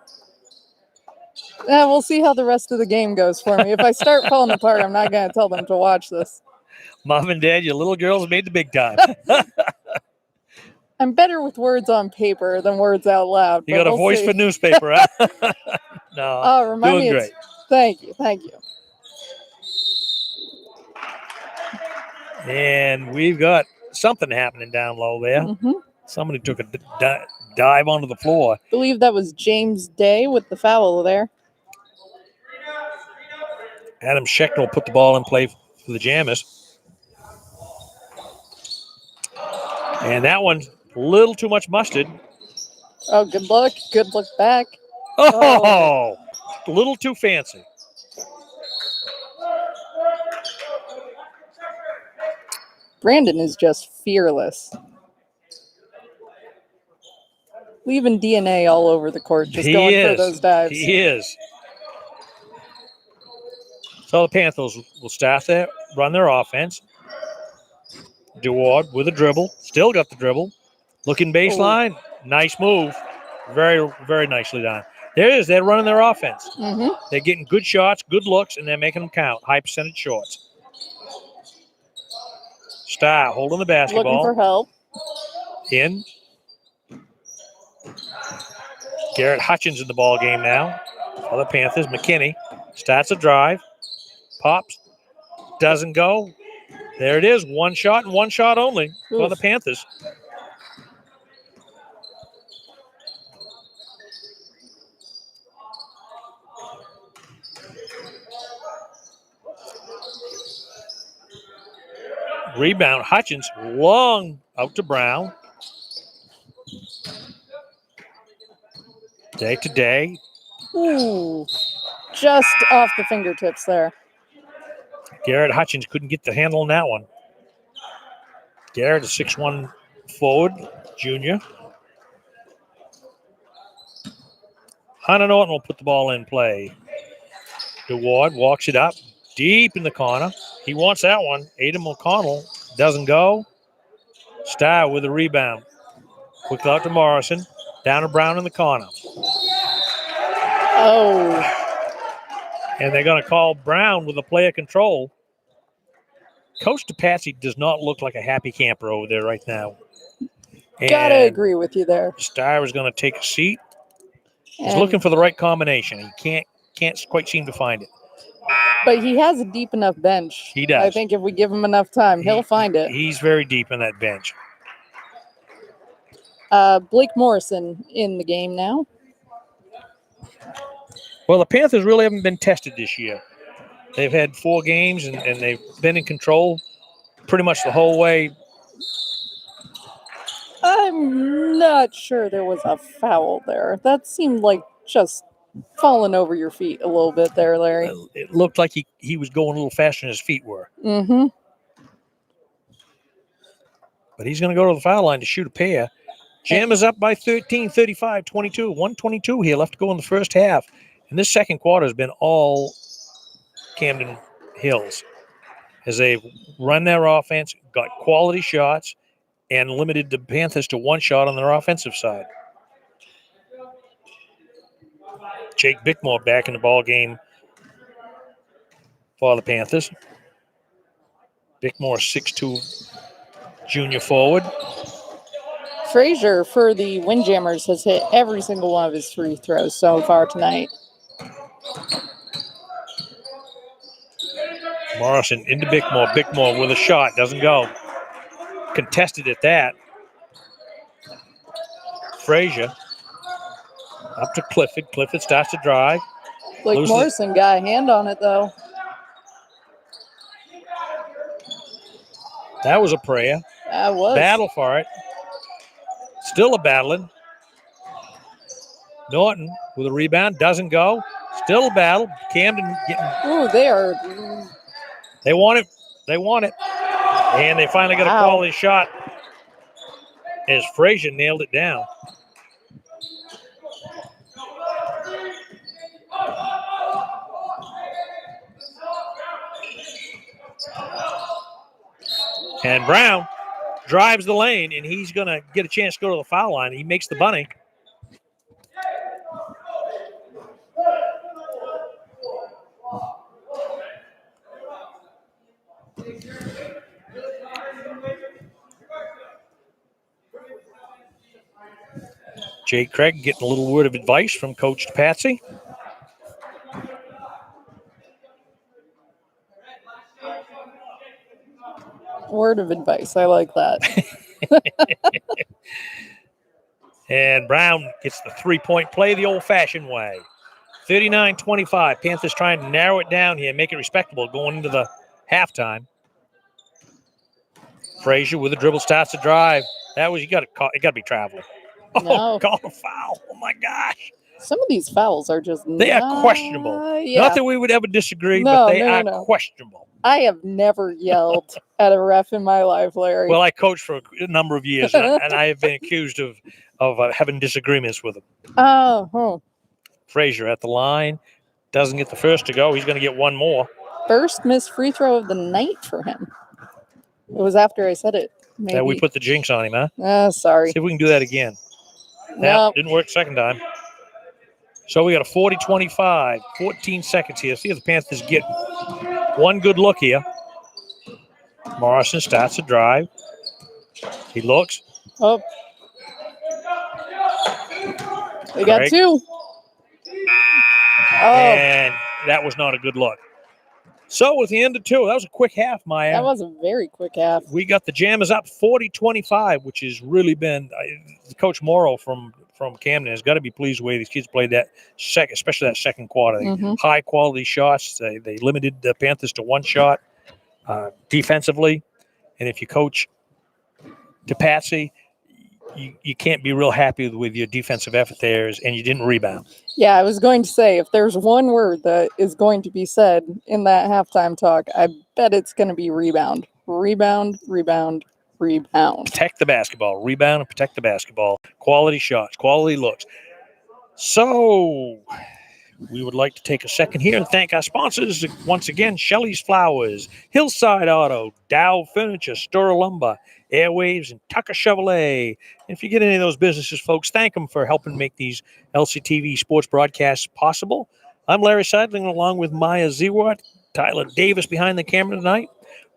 Speaker 3: We'll see how the rest of the game goes for me. If I start falling apart, I'm not going to tell them to watch this.
Speaker 1: Mom and Dad, your little girls made the big time.
Speaker 3: I'm better with words on paper than words out loud.
Speaker 1: You got a voice for newspaper, huh? No,
Speaker 3: remind me.
Speaker 1: Great.
Speaker 3: Thank you.
Speaker 1: And we've got something happening down low there.
Speaker 3: Mm-hmm.
Speaker 1: Somebody took a dive onto the floor.
Speaker 3: I believe that was James Day with the foul there.
Speaker 1: Adam Schechter will put the ball in play for the Jammers. And that one's a little too much mustard.
Speaker 3: Oh, good look. Good look back.
Speaker 1: Oh, a little too fancy.
Speaker 3: Brandon is just fearless. Leaving DNA all over the court, just going for those dives.
Speaker 1: He is. So the Panthers will start there, run their offense. DeWard with a dribble. Still got the dribble. Looking baseline. Ooh. Nice move. Very, very nicely done. There it is. They're running their offense.
Speaker 3: Mm-hmm.
Speaker 1: They're getting good shots, good looks, and they're making them count. High percentage shots. Starr holding the basketball.
Speaker 3: Looking for help.
Speaker 1: In. Garrett Hutchins in the ball game now for the Panthers. McKinney starts a drive. Pops. Doesn't go. There it is. One shot and one shot only for the Panthers. Rebound. Hutchins long out to Brown. Day to day.
Speaker 3: Ooh, just off the fingertips there.
Speaker 1: Garrett Hutchins couldn't get the handle on that one. Garrett, a 6'1" forward, junior. Hunter Norton will put the ball in play. DeWard walks it up deep in the corner. He wants that one. Adam O'Connell doesn't go. Starr with a rebound. Quick out to Morrison. Down to Brown in the corner.
Speaker 3: Oh.
Speaker 1: And they're going to call Brown with a player control. Coach DePatsy does not look like a happy camper over there right now.
Speaker 3: Gotta agree with you there.
Speaker 1: Starr is going to take a seat. He's looking for the right combination. He can't quite seem to find it.
Speaker 3: But he has a deep enough bench.
Speaker 1: He does.
Speaker 3: I think if we give him enough time, he'll find it.
Speaker 1: He's very deep in that bench.
Speaker 3: Blake Morrison in the game now.
Speaker 1: Well, the Panthers really haven't been tested this year. They've had 4 games, and they've been in control pretty much the whole way.
Speaker 3: I'm not sure there was a foul there. That seemed like just falling over your feet a little bit there, Larry.
Speaker 1: It looked like he was going a little faster than his feet were.
Speaker 3: Mm-hmm.
Speaker 1: But he's going to go to the foul line to shoot a pair. Jam is up by 13, 35, 22. 1:22 here left to go in the first half. And this second quarter has been all Camden Hills as they've run their offense, got quality shots, and limited the Panthers to one shot on their offensive side. Jake Bickmore back in the ball game for the Panthers. Bickmore, 6'2", junior forward.
Speaker 3: Frazier for the Windjammers has hit every single one of his free throws so far tonight.
Speaker 1: Morrison into Bickmore. Bickmore with a shot. Doesn't go. Contested at that. Frazier Up to Clifford. Clifford starts to drive.
Speaker 3: Blake
Speaker 1: Loses-
Speaker 3: Morrison got a hand on it, though.
Speaker 1: That was a prayer.
Speaker 3: That was.
Speaker 1: Battle for it. Still a battling. Norton with a rebound. Doesn't go. Still a battle. Camden getting.
Speaker 3: Ooh, they are.
Speaker 1: They want it. They want it. And they finally got a
Speaker 3: Wow.
Speaker 1: quality shot as Frazier nailed it down. And Brown drives the lane, and he's going to get a chance to go to the foul line. He makes the bunny. Jake Craig getting a little word of advice from Coach Patsy.
Speaker 3: Word of advice. I like that.
Speaker 1: And Brown gets the three-point play the old-fashioned way. 39-25. Panthers trying to narrow it down here, make it respectable going into the halftime. Frazier with a dribble starts to drive. That was, you got to be traveling. Oh,
Speaker 3: No.
Speaker 1: call a foul. Oh, my gosh.
Speaker 3: Some of these fouls are just.
Speaker 1: They are questionable.
Speaker 3: Yeah.
Speaker 1: Not that we would ever disagree,
Speaker 3: No,
Speaker 1: but they
Speaker 3: no,
Speaker 1: are
Speaker 3: no.
Speaker 1: questionable.
Speaker 3: I have never yelled at a ref in my life, Larry.
Speaker 1: Well, I coached for a number of years, and I have been accused of having disagreements with him.
Speaker 3: Oh,
Speaker 1: Frazier at the line. Doesn't get the first to go. He's going to get one more.
Speaker 3: first missed free throw of the night for him. It was after I said it. Maybe.
Speaker 1: That we put the jinx on him, huh?
Speaker 3: Sorry.
Speaker 1: See if we can do that again.
Speaker 3: No.
Speaker 1: Didn't work second time. So we got a 40-25, 14 seconds here. See if the Panthers get one good look here. Morrison starts to drive. He looks.
Speaker 3: Oh. They got
Speaker 1: Craig.
Speaker 3: two. Oh,
Speaker 1: And that was not a good look. So with the end of two, that was a quick half, Maya.
Speaker 3: that was a very quick half.
Speaker 1: We got the Jammers up 40-25, which has really been Coach Morrow from Camden has got to be pleased with the way these kids played that second, especially that second quarter. High quality shots. They limited the Panthers to one shot defensively. And if you coach to Patsy, you can't be real happy with your defensive effort there, and you didn't rebound.
Speaker 3: Yeah, I was going to say, if there's one word that is going to be said in that halftime talk, I bet it's going to be rebound. Rebound, rebound, rebound.
Speaker 1: Protect the basketball. Rebound and protect the basketball. Quality shots, quality looks. So we would like to take a second here and thank our sponsors once again: Shelley's Flowers, Hillside Auto, Dow Furniture, Stora Lumber, Airwaves, and Tucker Chevrolet. And if you get any of those businesses, folks, thank them for helping make these LCTV sports broadcasts possible. I'm Larry Seidling, along with Maya Zewart, Tyler Davis behind the camera tonight.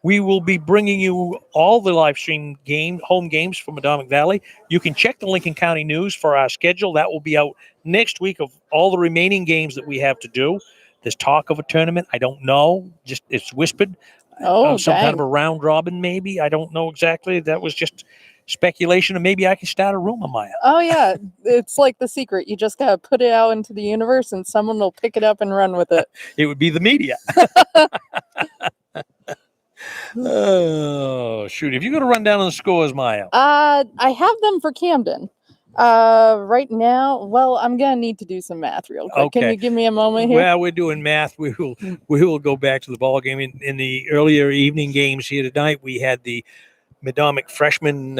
Speaker 1: We will be bringing you all the live stream home games from Madomic Valley. You can check the Lincoln County News for our schedule. That will be out next week of all the remaining games that we have to do. There's talk of a tournament. I don't know. Just it's whispered.
Speaker 3: Oh,
Speaker 1: Some
Speaker 3: dang.
Speaker 1: kind of a round robin, maybe. I don't know exactly. That was just speculation, and maybe I can start a rumor, Maya.
Speaker 3: Oh, yeah. It's like The Secret. You just got to put it out into the universe, and someone will pick it up and run with it.
Speaker 1: It would be the media. Oh, shoot. If you're going to run down on the scores, Maya.
Speaker 3: I have them for Camden. Right now, well, I'm going to need to do some math real quick.
Speaker 1: Okay.
Speaker 3: Can you give me a moment here?
Speaker 1: Well, we're doing math. We will go back to the ball game. In the earlier evening games here tonight, we had the Madomic freshmen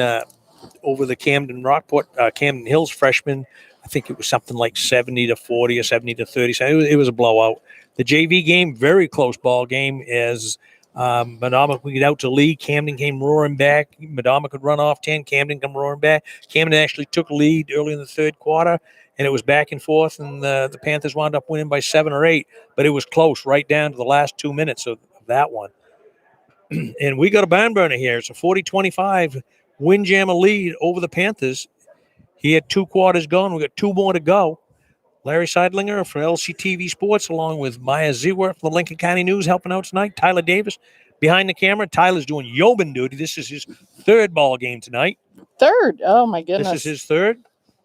Speaker 1: over the Camden Hills freshmen. I think it was something like 70-40 or 70-30. So it was a blowout. The JV game, very close ball game as Madomic would get out to lead. Camden came roaring back. Madomic would run off 10. Camden come roaring back. Camden actually took lead early in the third quarter, and it was back and forth, and the Panthers wound up winning by 7 or 8. But it was close right down to the last 2 minutes of that one. And we got a barn burner here. It's a 40-25 Windjammer lead over the Panthers. He had 2 quarters gone. We got 2 more to go. Larry Seidlinger for LCTV Sports, along with Maya Zewart from the Lincoln County News, helping out tonight. Tyler Davis behind the camera. Tyler's doing yeoman duty. This is his third ball game tonight.
Speaker 3: Third. Oh, my goodness.
Speaker 1: This is his third.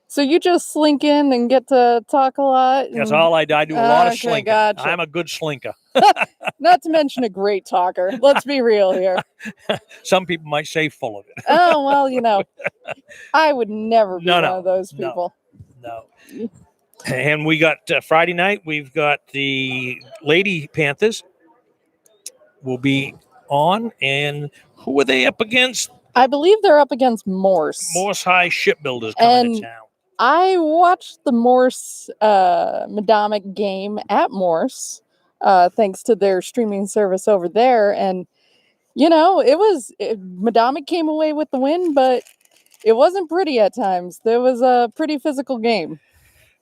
Speaker 3: So you just slink in and get to talk a lot?
Speaker 1: That's
Speaker 3: and-
Speaker 1: all I do. I do a lot of
Speaker 3: Okay,
Speaker 1: slinking.
Speaker 3: gotcha.
Speaker 1: I'm a good slinker.
Speaker 3: Not to mention a great talker. Let's be real here.
Speaker 1: Some people might say full of it.
Speaker 3: Oh, well, I would never be
Speaker 1: No,
Speaker 3: one
Speaker 1: no,
Speaker 3: of those
Speaker 1: no.
Speaker 3: people.
Speaker 1: No. And we got Friday night, we've got the Lady Panthers will be on. And who are they up against?
Speaker 3: I believe they're up against Morse.
Speaker 1: Morse High Shipbuilders coming to
Speaker 3: And
Speaker 1: town.
Speaker 3: I watched the Morse Medomic game at Morse, thanks to their streaming service over there. And, Medomic came away with the win, but it wasn't pretty at times. There was a pretty physical game.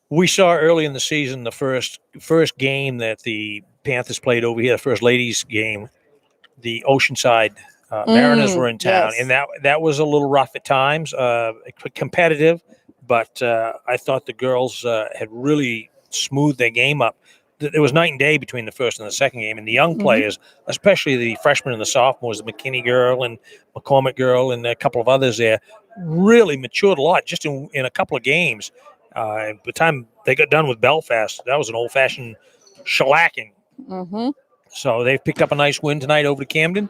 Speaker 1: We saw early in the season the first game that the Panthers played over here, the first ladies game. The Oceanside Mariners were in town,
Speaker 3: yes.
Speaker 1: and that was a little rough at times, competitive. But I thought the girls had really smoothed their game up. There was night and day between the first and the second game, and the young players, especially the freshmen and the sophomores, the McKinney girl and McCormick girl and a couple of others there, really matured a lot just in a couple of games. By the time they got done with Belfast, that was an old-fashioned shellacking.
Speaker 3: Mm-hmm.
Speaker 1: So they've picked up a nice win tonight over to Camden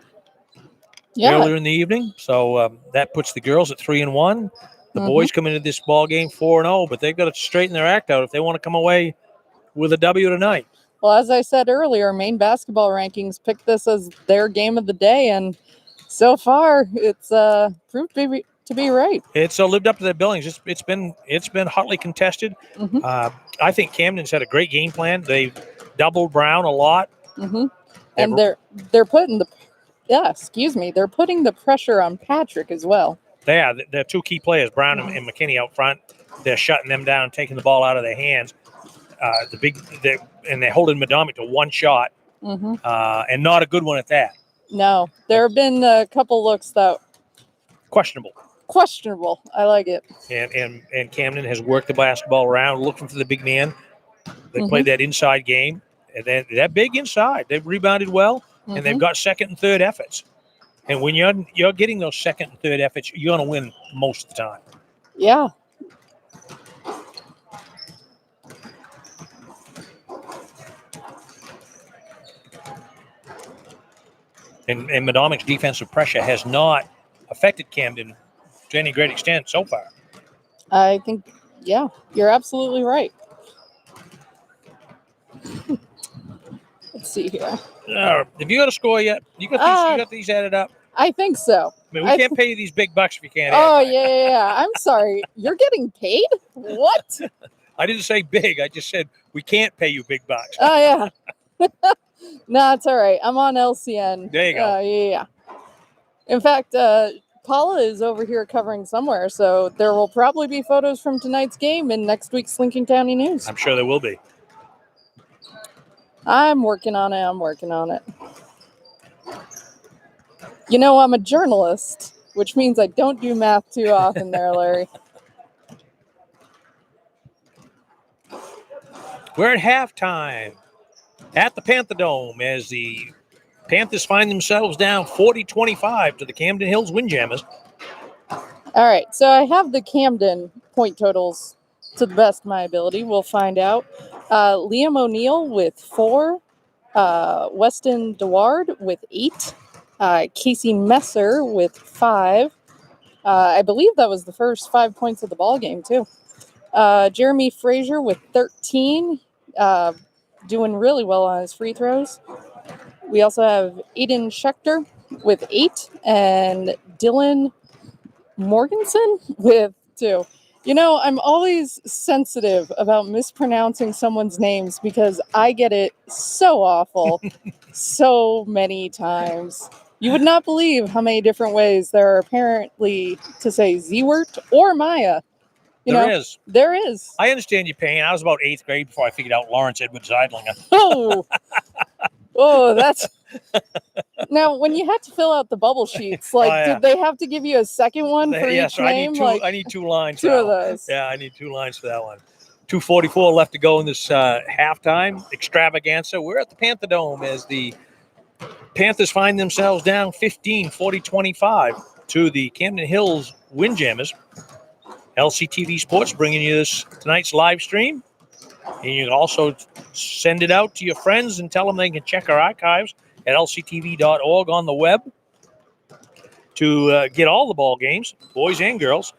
Speaker 3: Yeah.
Speaker 1: earlier in the evening. So that puts the girls at 3-1. The boys come into this ball game 4-0, but they've got to straighten their act out if they want to come away with a W tonight.
Speaker 3: Well, as I said earlier, Maine basketball rankings picked this as their game of the day, and so far it's proved to be right.
Speaker 1: It's lived up to their billings. It's been hotly contested. I think Camden's had a great game plan. They've doubled Brown a lot.
Speaker 3: And they're putting they're putting the pressure on Patrick as well.
Speaker 1: They're two key players, Brown and McKinney out front. They're shutting them down, taking the ball out of their hands. They're holding Medomic to one shot, and not a good one at that.
Speaker 3: No, there have been a couple looks that
Speaker 1: Questionable.
Speaker 3: I like it.
Speaker 1: And Camden has worked the basketball around, looking for the big man. They played that inside game, and then that big inside. They've rebounded well, and they've got second and third efforts. And when you're getting those second and third efforts, you're going to win most of the time.
Speaker 3: Yeah.
Speaker 1: And Medomic's defensive pressure has not affected Camden to any great extent so far.
Speaker 3: I think, yeah, you're absolutely right. Let's see here.
Speaker 1: Have you got a score yet? You got these added up?
Speaker 3: I think so.
Speaker 1: I mean, we can't pay you these big bucks if you can't.
Speaker 3: Oh, yeah. I'm sorry. You're getting paid? What?
Speaker 1: I didn't say big. I just said we can't pay you big bucks.
Speaker 3: Oh, yeah. No, it's all right. I'm on LCN.
Speaker 1: There you go.
Speaker 3: Yeah. In fact, Paula is over here covering somewhere, so there will probably be photos from tonight's game in next week's Lincoln County News.
Speaker 1: I'm sure there will be.
Speaker 3: I'm working on it. I'm a journalist, which means I don't do math too often there, Larry.
Speaker 1: We're at halftime at the Panther Dome as the Panthers find themselves down 40-25 to the Camden Hills Windjammers.
Speaker 3: All right, so I have the Camden point totals to the best of my ability. We'll find out. Liam O'Neill with 4, Weston Deward with 8, Casey Messer with 5. I believe that was the first 5 points of the ball game too. Jeremy Frazier with 13, doing really well on his free throws. We also have Aiden Schechter with 8 and Dylan Morganson with 2. I'm always sensitive about mispronouncing someone's names because I get it so awful so many times. You would not believe how many different ways there are apparently to say Zewert or Maya.
Speaker 1: There is.
Speaker 3: There is.
Speaker 1: I understand your pain. I was about 8th grade before I figured out Lawrence Edward Zeidlinger.
Speaker 3: Oh, that's... Now, when you had to fill out the bubble sheets, did they have to give you a second one for each name?
Speaker 1: I need 2 lines.
Speaker 3: Two of those.
Speaker 1: Yeah, I need 2 lines for that one. 2:44 left to go in this halftime extravaganza. We're at the Panther Dome as the Panthers find themselves down 40-25 to the Camden Hills Windjammers. LCTV Sports bringing you tonight's live stream. And you can also send it out to your friends and tell them they can check our archives at lctv.org on the web to get all the ball games, boys and girls.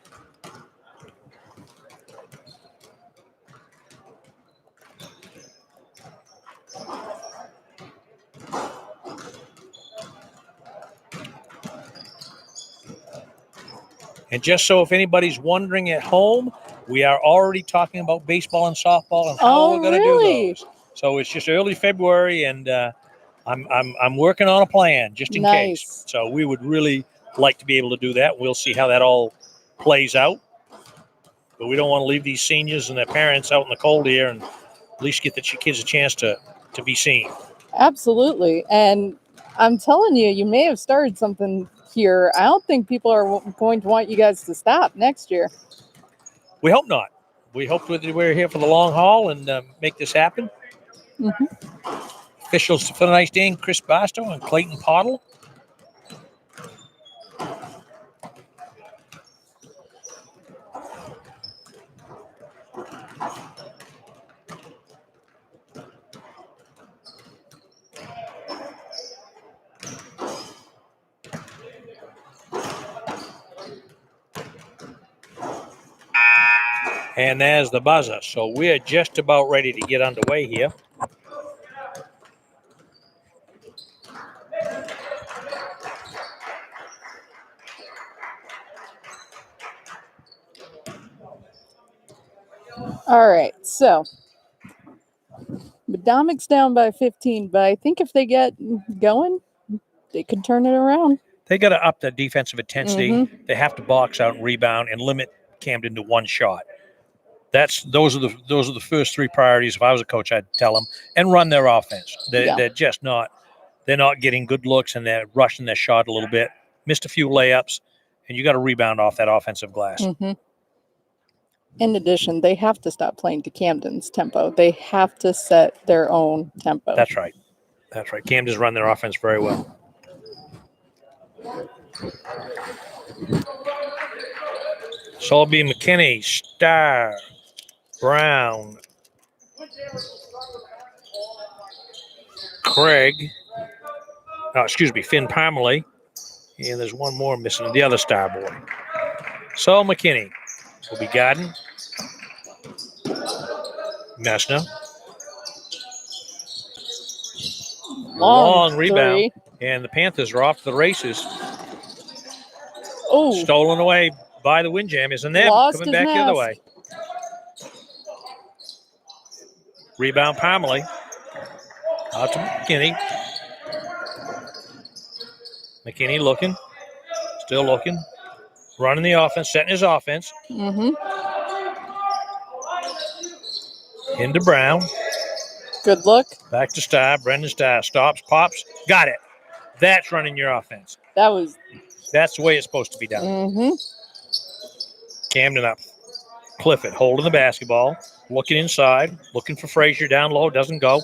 Speaker 1: And just so if anybody's wondering at home, we are already talking about baseball and softball and how we're going to do those. So it's just early February, and I'm working on a plan just in case. So we would really like to be able to do that. We'll see how that all plays out. But we don't want to leave these seniors and their parents out in the cold here, and at least get the kids a chance to be seen.
Speaker 3: Absolutely. And I'm telling you, you may have started something here. I don't think people are going to want you guys to stop next year.
Speaker 1: We hope not. We hope that we're here for the long haul and make this happen. Officials for tonight's game, Chris Basto and Clayton Pottle. And there's the buzzer. So we're just about ready to get underway here.
Speaker 3: All right, so Madomic's down by 15, but I think if they get going, they could turn it around.
Speaker 1: They got to up the defensive intensity. They have to box out and rebound and limit Camden to one shot. Those are the first three priorities. If I was a coach, I'd tell them, and run their offense. They're just not. They're not getting good looks, and they're rushing their shot a little bit. Missed a few layups, and you got to rebound off that offensive glass.
Speaker 3: In addition, they have to stop playing to Camden's tempo. They have to set their own tempo.
Speaker 1: That's right. That's right. Camden's run their offense very well. So it'll be McKinney, Starr, Brown, Craig, Finn Parmalee, and there's one more missing, the other Star boy. So McKinney will be guarding Messner. Long rebound, and the Panthers are off to the races.
Speaker 3: Oh,
Speaker 1: stolen away by the Windjammers, and they're coming back the other way. Rebound, Parmalee. Out to McKinney. McKinney looking. Still looking. Running the offense, setting his offense. Into Brown.
Speaker 3: Good look.
Speaker 1: Back to Starr. Brendan Starr stops, pops. Got it. That's running your offense. That's the way it's supposed to be done. Camden up. Clifford holding the basketball. Looking inside. Looking for Frazier down low. Doesn't go.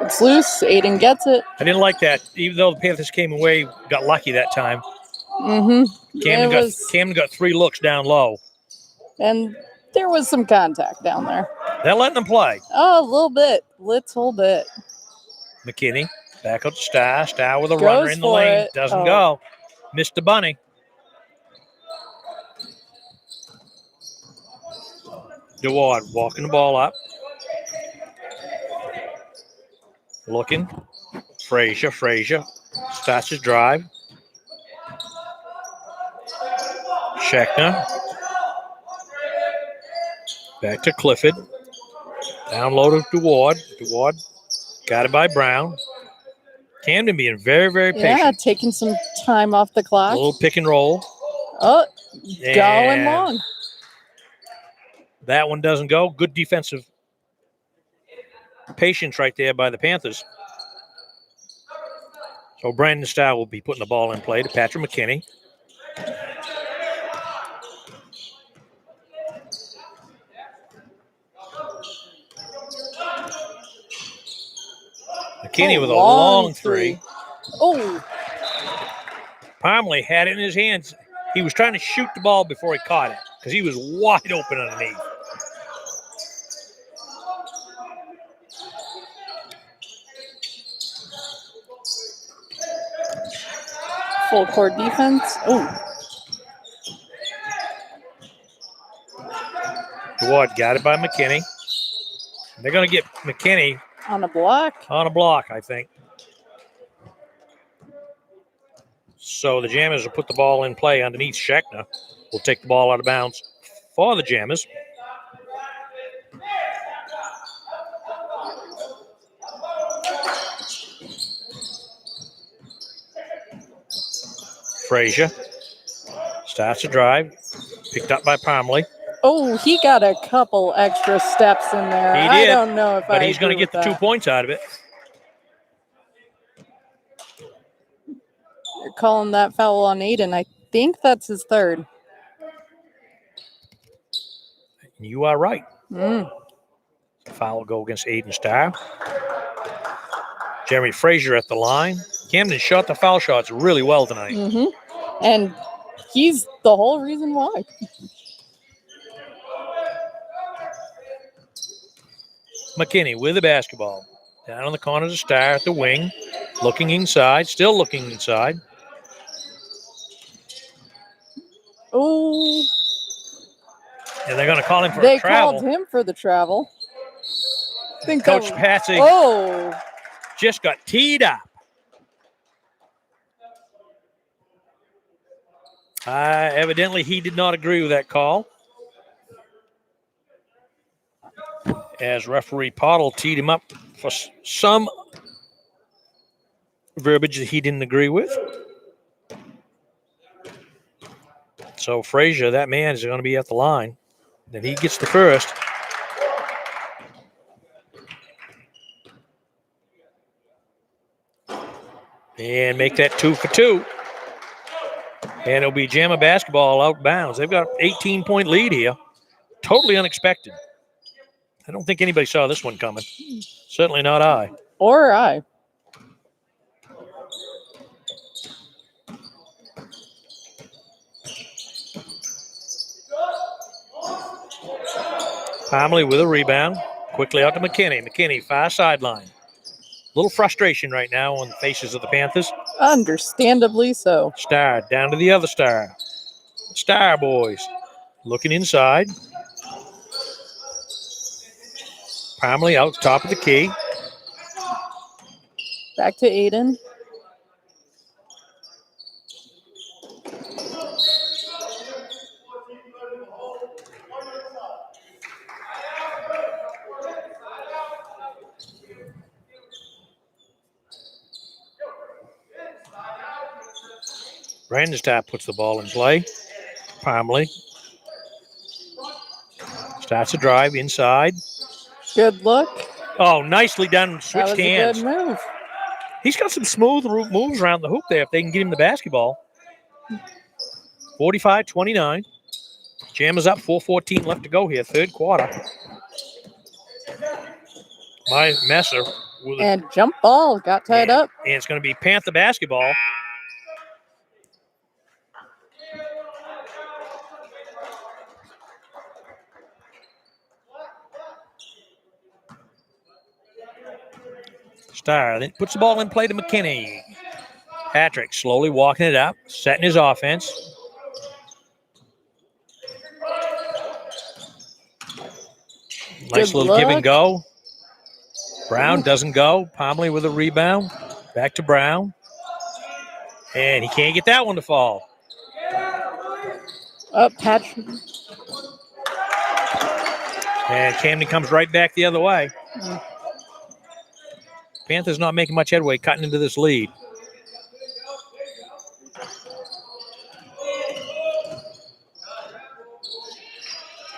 Speaker 3: It's loose. Aiden gets it.
Speaker 1: I didn't like that. Even though the Panthers came away, got lucky that time. Camden got three looks down low.
Speaker 3: And there was some contact down there.
Speaker 1: They're letting them play.
Speaker 3: Oh, a little bit. Little bit.
Speaker 1: McKinney back up to Starr. Starr with a runner in the lane. Doesn't go. Missed the bunny. DeWard walking the ball up. Looking. Frazier starts his drive. Schechner. Back to Clifford. Down low to DeWard. DeWard got it by Brown. Camden being very, very patient.
Speaker 3: Yeah, taking some time off the clock.
Speaker 1: A little pick and roll.
Speaker 3: Oh, going long.
Speaker 1: That one doesn't go. Good defensive patience right there by the Panthers. So Brandon Starr will be putting the ball in play to Patrick McKinney. McKinney with a long three.
Speaker 3: Oh,
Speaker 1: Parmley had it in his hands. He was trying to shoot the ball before he caught it because he was wide open underneath.
Speaker 3: full court defense. Oh,
Speaker 1: Ward got it by McKinney. They're going to get McKinney
Speaker 3: on a block.
Speaker 1: on a block, I think. So the Jammers will put the ball in play underneath. Schechner will take the ball out of bounds for the Jammers. Frazier starts to drive, picked up by Parmley.
Speaker 3: Oh, he got a couple extra steps in there.
Speaker 1: He did,
Speaker 3: I don't know if
Speaker 1: but
Speaker 3: I
Speaker 1: he's going to
Speaker 3: agree
Speaker 1: get the
Speaker 3: with
Speaker 1: 2
Speaker 3: that.
Speaker 1: points out of it.
Speaker 3: You're calling that foul on Aiden. I think that's his third.
Speaker 1: You are right.
Speaker 3: Mm.
Speaker 1: Foul will go against Aiden Starr. Jeremy Frazier at the line. Camden shot the foul shots really well tonight.
Speaker 3: Mm-hmm. And he's the whole reason why.
Speaker 1: McKinney with the basketball. Down on the corner to Starr at the wing. Looking inside. Still looking inside.
Speaker 3: Oh,
Speaker 1: And they're going to call him for
Speaker 3: they
Speaker 1: a travel.
Speaker 3: called him for the travel. I think
Speaker 1: Coach
Speaker 3: that was,
Speaker 1: Patsy
Speaker 3: Oh,
Speaker 1: just got teed up. Evidently, he did not agree with that call. As referee Pottle teed him up for some verbiage that he didn't agree with. So Frazier, that man, is going to be at the line. Then he gets the first. And make that 2 for 2. And it'll be Jammer basketball out of bounds. They've got an 18-point lead here. Totally unexpected. I don't think anybody saw this one coming. Certainly not I.
Speaker 3: or I.
Speaker 1: Parmley with a rebound. Quickly out to McKinney. McKinney, far sideline. Little frustration right now on the faces of the Panthers.
Speaker 3: Understandably so.
Speaker 1: Starr down to the other Starr. Starr boys looking inside. Parmley out top of the key.
Speaker 3: Back to Aiden.
Speaker 1: Brandon Starr puts the ball in play. Parmley starts to drive inside.
Speaker 3: Good look.
Speaker 1: Oh, nicely done.
Speaker 3: That
Speaker 1: Switched
Speaker 3: was
Speaker 1: hands.
Speaker 3: a good move.
Speaker 1: He's got some smooth moves around the hoop there if they can get him the basketball. 45-29. Jammers up, 4:14 left to go here, third quarter. My Messer. With
Speaker 3: And jump ball got tied up.
Speaker 1: And it's going to be Panther basketball. Starr then puts the ball in play to McKinney. Patrick slowly walking it up, setting his offense. Nice
Speaker 3: Good
Speaker 1: little give and
Speaker 3: look.
Speaker 1: go. Brown doesn't go. Parmley with a rebound. Back to Brown. And he can't get that one to fall.
Speaker 3: Up, Patrick.
Speaker 1: And Camden comes right back the other way. Panthers not making much headway, cutting into this lead.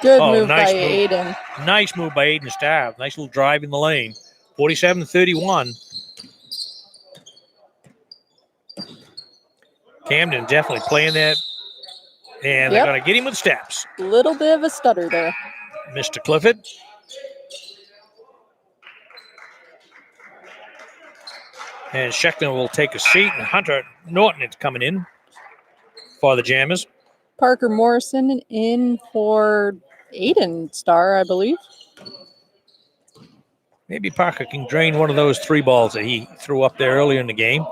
Speaker 3: Good
Speaker 1: Oh,
Speaker 3: move
Speaker 1: nice
Speaker 3: by
Speaker 1: move.
Speaker 3: Aiden.
Speaker 1: Nice move by Aiden Starr. Nice little drive in the lane. 47-31. Camden definitely playing that. And they're
Speaker 3: Yep.
Speaker 1: going to get him with steps.
Speaker 3: Little bit of a stutter there.
Speaker 1: Mr. Clifford. And Scheckler will take a seat, and Hunter Norton is coming in for the Jammers.
Speaker 3: Parker Morrison in for Aiden Starr, I believe.
Speaker 1: Maybe Parker can drain one of those 3 balls that he threw up there earlier in the game.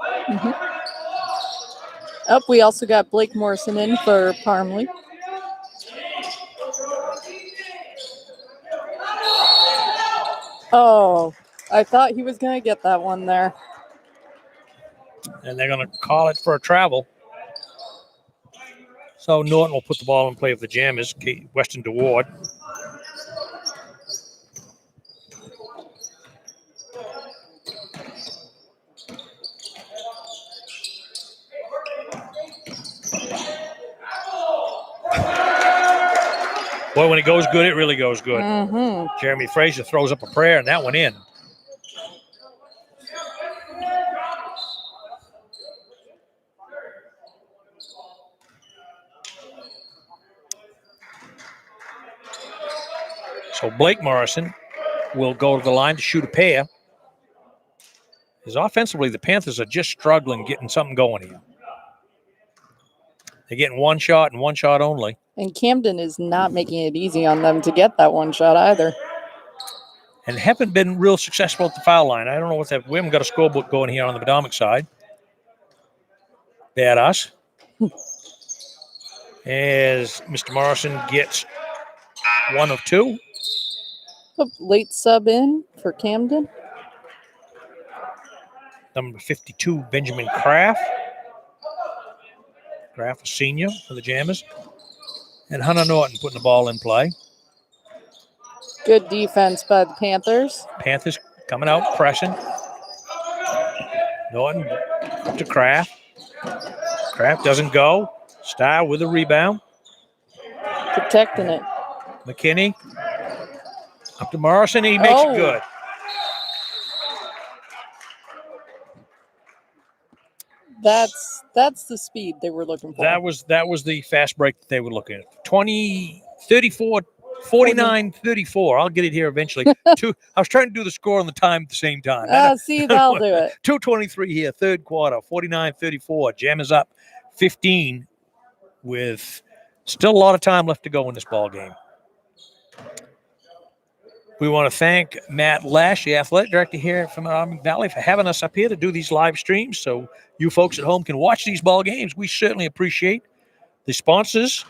Speaker 3: We also got Blake Morrison in for Parmley. Oh, I thought he was going to get that one there.
Speaker 1: And they're going to call it for a travel. So Norton will put the ball in play for the Jammers. Weston DeWard. Boy, when it goes good, it really goes good. Jeremy Frazier throws up a prayer, and that went in. So Blake Morrison will go to the line to shoot a pair. Because offensively, the Panthers are just struggling getting something going here. They're getting one shot and one shot only.
Speaker 3: And Camden is not making it easy on them to get that one shot either.
Speaker 1: And haven't been real successful at the foul line. I don't know what's that. We haven't got a scorebook going here on the Potomac side. Bad us. As Mr. Morrison gets 1 of 2.
Speaker 3: Late sub in for Camden.
Speaker 1: Number 52, Benjamin Kraft. Kraft, a senior for the Jammers. And Hunter Norton putting the ball in play.
Speaker 3: Good defense by the Panthers.
Speaker 1: Panthers coming out, pressing. Norton to Kraft. Kraft doesn't go. Starr with a rebound.
Speaker 3: Protecting it.
Speaker 1: McKinney up to Morrison. He makes it good.
Speaker 3: That's the speed they were looking for.
Speaker 1: That was the fast break that they were looking at. 49-34. I'll get it here eventually. I was trying to do the score and the time at the same time.
Speaker 3: See, that'll do it.
Speaker 1: 2:23 here, third quarter, 49-34. Jammers up 15 with still a lot of time left to go in this ball game. We want to thank Matt Lash, the athletic director here from Potomac Valley, for having us up here to do these live streams so you folks at home can watch these ball games. We certainly appreciate the sponsors: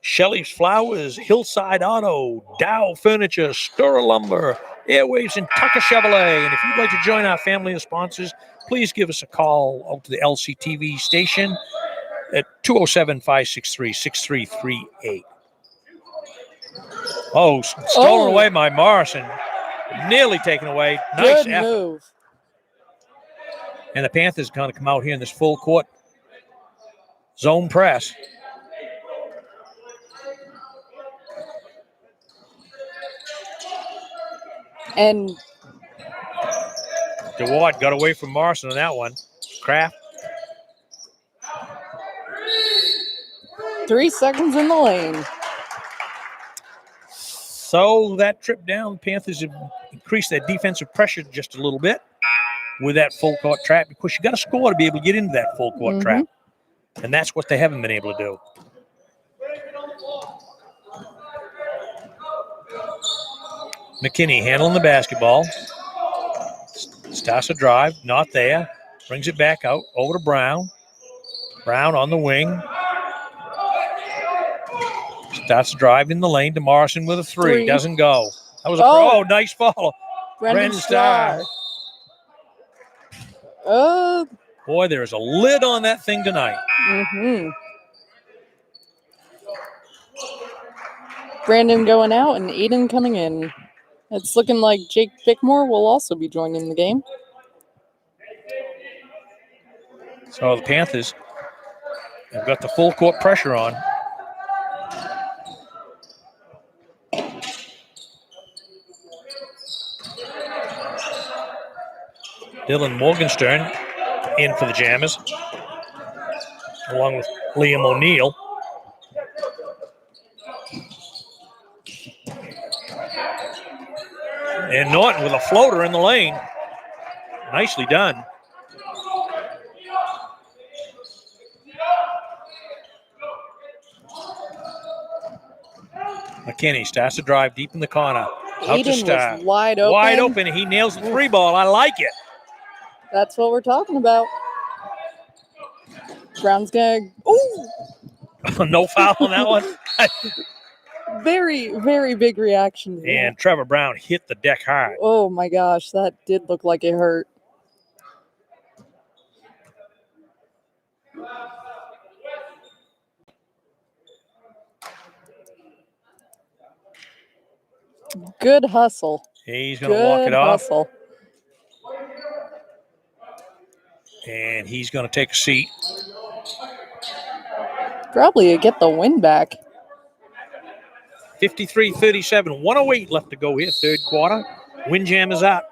Speaker 1: Shelley's Flowers, Hillside Auto, Dow Furniture, Stura Lumber, Airwaves, and Tucker Chevrolet. And if you'd like to join our family of sponsors, please give us a call out to the LCTV station at 207-563-6338. Oh, stolen away by Morrison. Nearly taken away. Nice
Speaker 3: Good
Speaker 1: effort.
Speaker 3: move.
Speaker 1: And the Panthers going to come out here in this full court zone press.
Speaker 3: And
Speaker 1: DeWard got away from Morrison on that one. Kraft.
Speaker 3: 3 seconds in the lane.
Speaker 1: So that trip down, Panthers have increased their defensive pressure just a little bit with that full court trap, because you got to score to be able to get into that full court trap. And that's what they haven't been able to do. McKinney handling the basketball. Starts a drive, not there. Brings it back out over to Brown. Brown on the wing. Starts a drive in the lane to Morrison with a three. Doesn't go. That was a nice follow.
Speaker 3: Brendan Starr.
Speaker 1: Boy, there's a lid on that thing tonight.
Speaker 3: Brandon going out and Aiden coming in. It's looking like Jake Bickmore will also be joining the game.
Speaker 1: So the Panthers have got the full court pressure on. Dylan Morgenstern in for the Jammers, along with Liam O'Neill. And Norton with a floater in the lane. Nicely done. McKinney starts to drive deep in the corner. Out to
Speaker 3: Aiden
Speaker 1: Star.
Speaker 3: was wide open.
Speaker 1: Wide open. He nails the 3-ball. I like it.
Speaker 3: That's what we're talking about. Brown's going to... Ooh!
Speaker 1: No foul on that one.
Speaker 3: Very, very big reaction to that.
Speaker 1: And Trevor Brown hit the deck hard.
Speaker 3: Oh, my gosh. That did look like it hurt. Good hustle.
Speaker 1: He's going to walk it
Speaker 3: Good
Speaker 1: off.
Speaker 3: hustle.
Speaker 1: And he's going to take a seat.
Speaker 3: Probably get the win back.
Speaker 1: 53-37, 108 left to go here, third quarter. Windjam is up.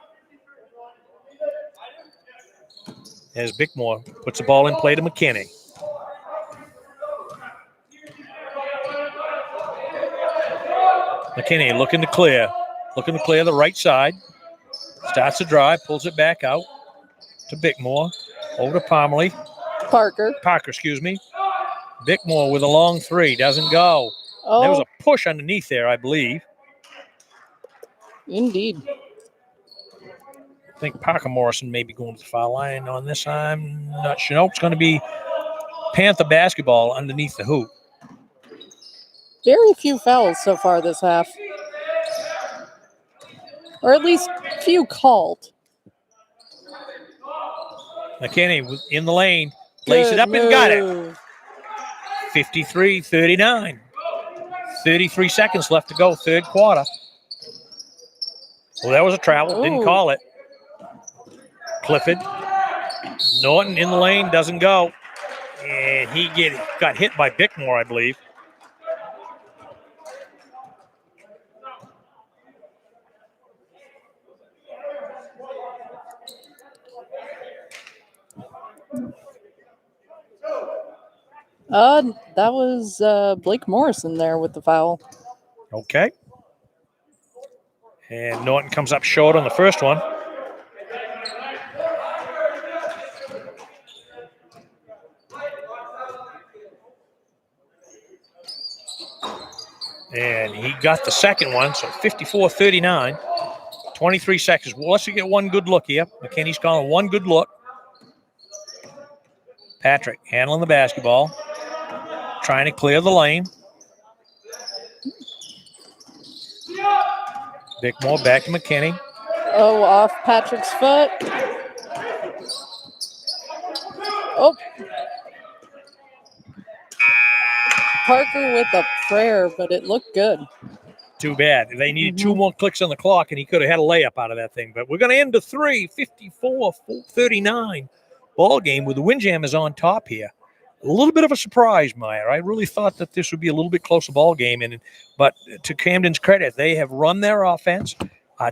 Speaker 1: As Bickmore puts the ball in play to McKinney. McKinney looking to clear the right side. Starts to drive, pulls it back out to Bickmore. Over to
Speaker 3: Parker.
Speaker 1: Parker, excuse me. Bickmore with a long 3, doesn't go.
Speaker 3: Oh,
Speaker 1: There was a push underneath there, I believe.
Speaker 3: indeed.
Speaker 1: I think Parker Morrison may be going to the foul line on this. I'm not sure. Nope, it's going to be Panther basketball underneath the hoop.
Speaker 3: Very few fouls so far this half. Or at least few called.
Speaker 1: McKinney in the lane. Lays it up and got it.
Speaker 3: move.
Speaker 1: 53-39. 33 seconds left to go, third quarter. Well, that was a travel. Didn't
Speaker 3: Ooh.
Speaker 1: call it. Clifford. Norton in the lane, doesn't go. And he got hit by Bickmore, I believe.
Speaker 3: That was Blake Morrison there with the foul.
Speaker 1: Okay. And Norton comes up short on the first one. And he got the second one, so 54-39. 23 seconds. Well, let's get one good look here. McKinney's calling one good look. Patrick handling the basketball. Trying to clear the lane. Bickmore back to McKinney.
Speaker 3: Oh, off Patrick's foot. Oh. Parker with a prayer, but it looked good.
Speaker 1: Too bad. They needed 2 more clicks on the clock, and he could have had a layup out of that thing. But we're going to end the 54-39 ball game with the Windjammers on top here. A little bit of a surprise, Meyer. I really thought that this would be a little bit closer ball game, but to Camden's credit, they have run their offense,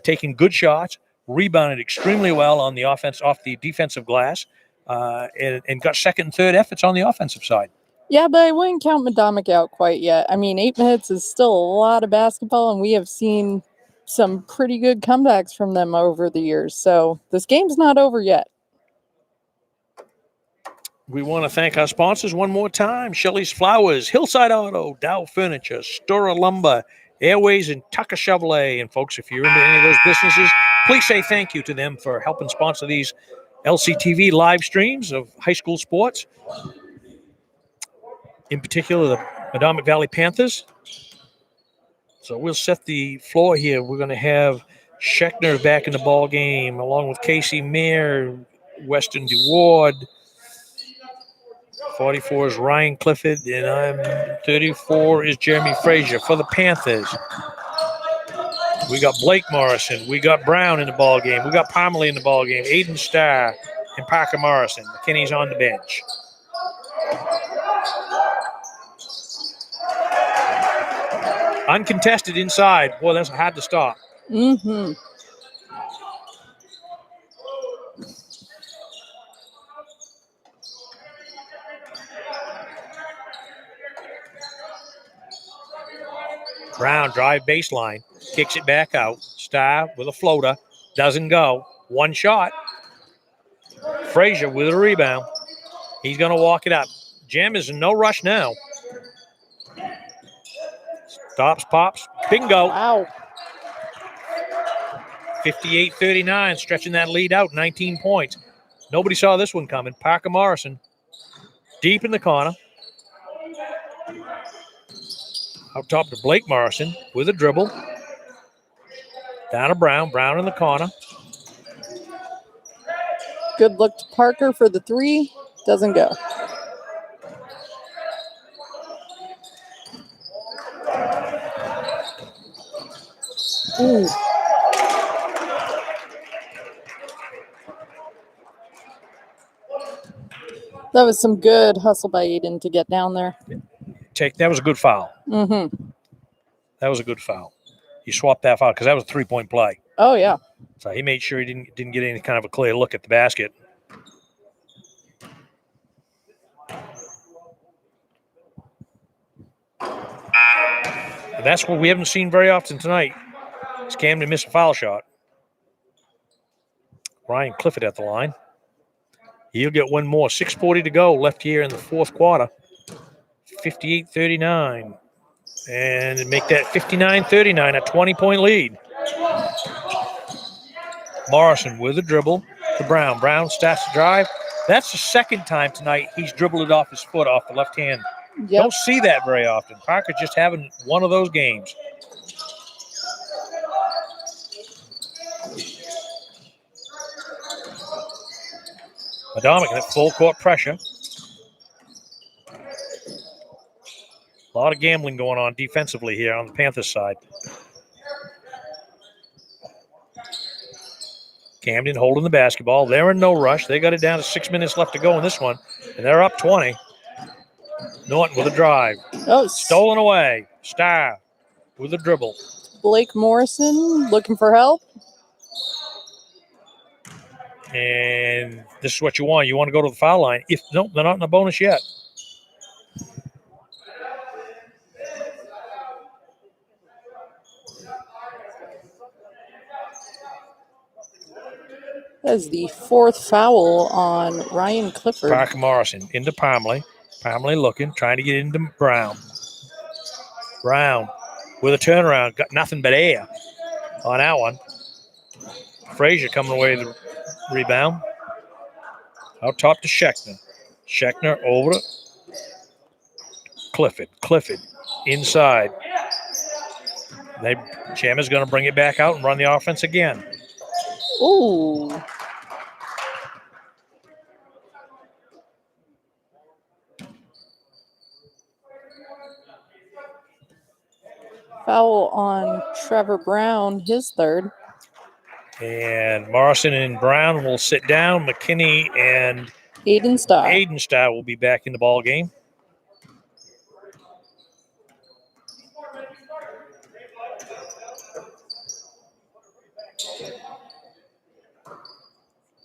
Speaker 1: taken good shots, rebounded extremely well on the offense off the defensive glass, and got second and third efforts on the offensive side.
Speaker 3: Yeah, but I wouldn't count Madomic out quite yet. I mean, 8 minutes is still a lot of basketball, and we have seen some pretty good comebacks from them over the years. So this game's not over yet.
Speaker 1: We want to thank our sponsors one more time. Shelley's Flowers, Hillside Auto, Dow Furniture, Stora Lumber, Airways, and Tucker Chevrolet. And folks, if you're into any of those businesses, please say thank you to them for helping sponsor these LCTV live streams of high school sports. In particular, the Madomic Valley Panthers. So we'll set the floor here. We're going to have Schechner back in the ball game, along with Casey Mayer, Weston DeWard. 44 is Ryan Clifford, and I'm 34 is Jeremy Frazier for the Panthers. We got Blake Morrison. We got Brown in the ball game. We got Pomerley in the ball game. Aiden Starr and Parker Morrison. McKinney's on the bench. Uncontested inside. Boy, that's hard to stop.
Speaker 3: Mm-hmm.
Speaker 1: Brown drive baseline, kicks it back out. Starr with a floater, doesn't go. One shot. Frazier with a rebound. He's going to walk it up. Jam is in no rush now. Stops, pops, bingo.
Speaker 3: Wow.
Speaker 1: 58-39, stretching that lead out, 19 points. Nobody saw this one coming. Parker Morrison deep in the corner. Out top to Blake Morrison with a dribble. Down to Brown. Brown in the corner.
Speaker 3: Good look to Parker for the three. Doesn't go. Ooh. That was some good hustle by Aiden to get down there.
Speaker 1: That was a good foul.
Speaker 3: Mm-hmm.
Speaker 1: That was a good foul. He swapped that foul because that was a three-point play.
Speaker 3: Oh, yeah.
Speaker 1: So he made sure he didn't get any kind of a clear look at the basket. And that's what we haven't seen very often tonight. Is Camden missed a foul shot. Ryan Clifford at the line. He'll get one more. 6:40 to go left here in the fourth quarter. 58-39. And make that 59-39, a 20-point lead. Morrison with a dribble to Brown. Brown starts to drive. That's the second time tonight he's dribbled it off his foot off the left hand.
Speaker 3: Yep.
Speaker 1: Don't see that very often. Parker just having one of those games. Adamic at full court pressure. A lot of gambling going on defensively here on the Panthers side. Camden holding the basketball. They're in no rush. They got it down to 6 minutes left to go in this one, and they're up 20. Norton with a drive.
Speaker 3: Oh,
Speaker 1: Stolen away. Starr with a dribble.
Speaker 3: Blake Morrison looking for help.
Speaker 1: And this is what you want. You want to go to the foul line. Nope, they're not in the bonus yet.
Speaker 3: That is the fourth foul on Ryan Clifford.
Speaker 1: Parker Morrison into Parmley. Parmley looking, trying to get into Brown. Brown with a turnaround. Got nothing but air on that one. Frazier coming away with the rebound. Out top to Schechner. Schechner over to Clifford. Clifford inside. Chandler's going to bring it back out and run the offense again.
Speaker 3: Ooh. Foul on Trevor Brown, his third.
Speaker 1: And Morrison and Brown will sit down. McKinney and
Speaker 3: Aiden
Speaker 1: Starr will be back in the ball game.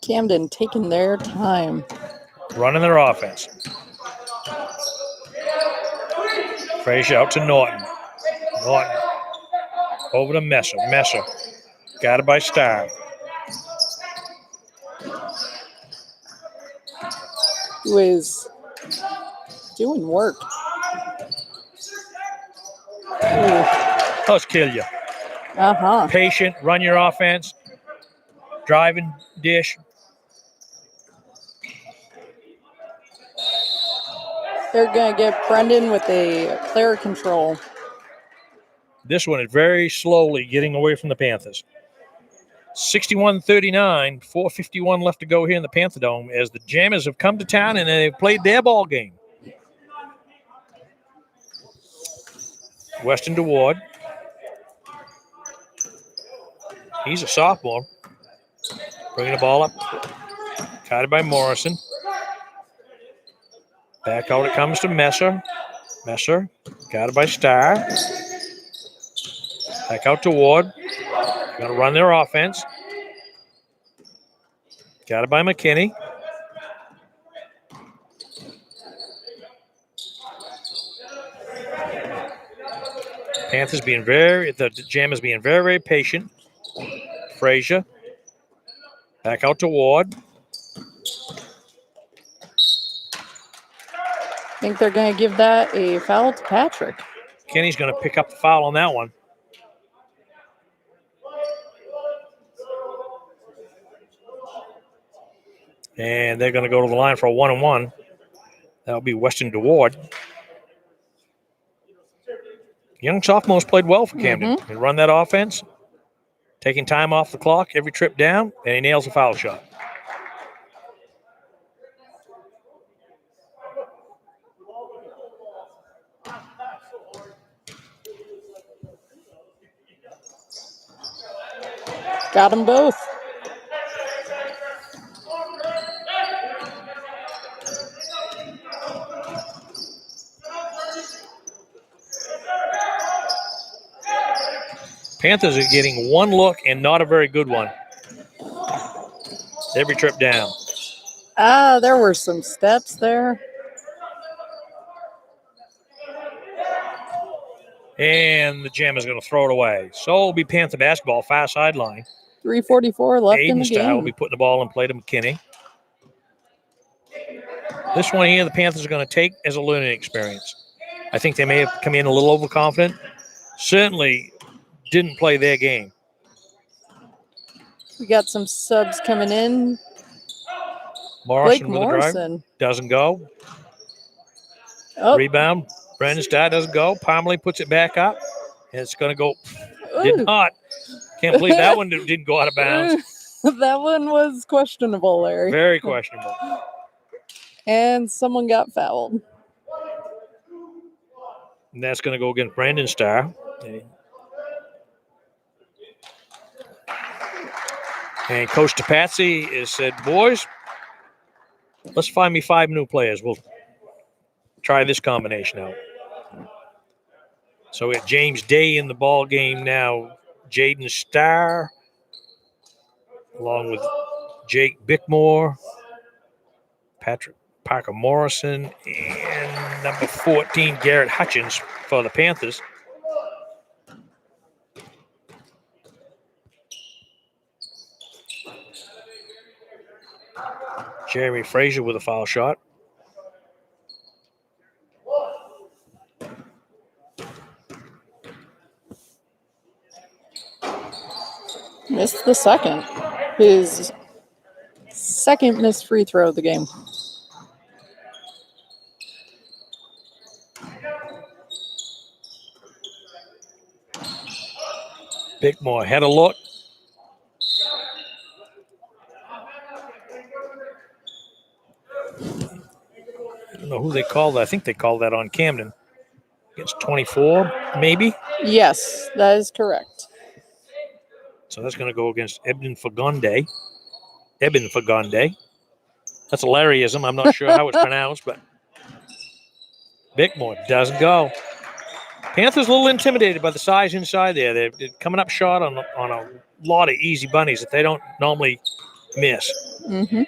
Speaker 3: Camden taking their time.
Speaker 1: Running their offense. Frazier out to Norton. Norton over to Messer. Messer got it by Starr.
Speaker 3: Who is doing work.
Speaker 1: Let's kill you.
Speaker 3: Uh-huh.
Speaker 1: Patient, run your offense. Driving, dish.
Speaker 3: They're going to get Brendan with a player control.
Speaker 1: This one is very slowly getting away from the Panthers. 61-39, 4:51 left to go here in the Panther Dome as the Jammers have come to town and they've played their ball game. Weston DeWard. He's a sophomore. Bringing the ball up. Caught it by Morrison. Back out it comes to Messer. Messer. Got it by Starr. Back out to Ward. Going to run their offense. Got it by McKinney. The Jammers being very, very patient. Frazier. Back out to Ward.
Speaker 3: I think they're going to give that a foul to Patrick.
Speaker 1: Kenny's going to pick up the foul on that one. And they're going to go to the line for a 1-and-1. That'll be Weston DeWard. Young sophomores played well for Camden. They run that offense, taking time off the clock every trip down, and he nails a foul shot.
Speaker 3: Got them both.
Speaker 1: Panthers are getting one look and not a very good one. Every trip down.
Speaker 3: There were some steps there.
Speaker 1: And the Gem is going to throw it away. So it'll be Panther basketball, far sideline.
Speaker 3: 3:44 left in the
Speaker 1: Aiden will
Speaker 3: game.
Speaker 1: be putting the ball in play to McKinney. This one here, the Panthers are going to take as a learning experience. I think they may have come in a little overconfident. Certainly didn't play their game.
Speaker 3: We got some subs coming in.
Speaker 1: Morrison
Speaker 3: Blake
Speaker 1: with the drive.
Speaker 3: Morrison.
Speaker 1: Doesn't go.
Speaker 3: Oh,
Speaker 1: Rebound. Brandon Starr doesn't go. Parmalee puts it back up. And it's going to go. Did
Speaker 3: ooh.
Speaker 1: not. Can't believe that one didn't go out of bounds.
Speaker 3: That one was questionable, Larry.
Speaker 1: Very questionable.
Speaker 3: And someone got fouled.
Speaker 1: And that's going to go against Brandon Starr. And Coach DePatsy has said, boys, let's find me 5 new players. We'll try this combination out. So we have James Day in the ball game now. Jaden Starr, along with Jake Bickmore, Patrick Parker Morrison, and number 14, Garrett Hutchins for the Panthers. Jeremy Frazier with a foul shot.
Speaker 3: Missed the second. His second missed free throw of the game.
Speaker 1: Bickmore had a look. I don't know who they called that. I think they called that on Camden. Against 24, maybe.
Speaker 3: Yes, that is correct.
Speaker 1: So that's going to go against Eben Fagonde. That's a Larryism. I'm not sure how it's pronounced, but Bickmore doesn't go. Panthers a little intimidated by the size inside there. They're coming up short on a lot of easy bunnies that they don't normally miss.
Speaker 3: Mm-hmm.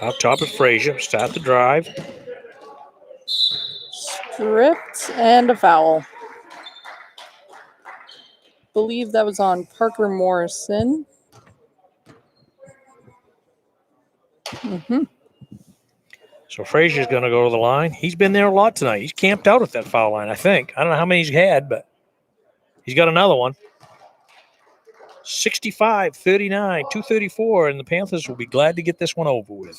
Speaker 1: Up top of Frazier, start the drive.
Speaker 3: Stripped and a foul. Believe that was on Parker Morrison. Mm-hmm.
Speaker 1: So Frazier's going to go to the line. He's been there a lot tonight. He's camped out at that foul line, I think. I don't know how many he's had, but he's got another one. 65-39, 2:34, and the Panthers will be glad to get this one over with.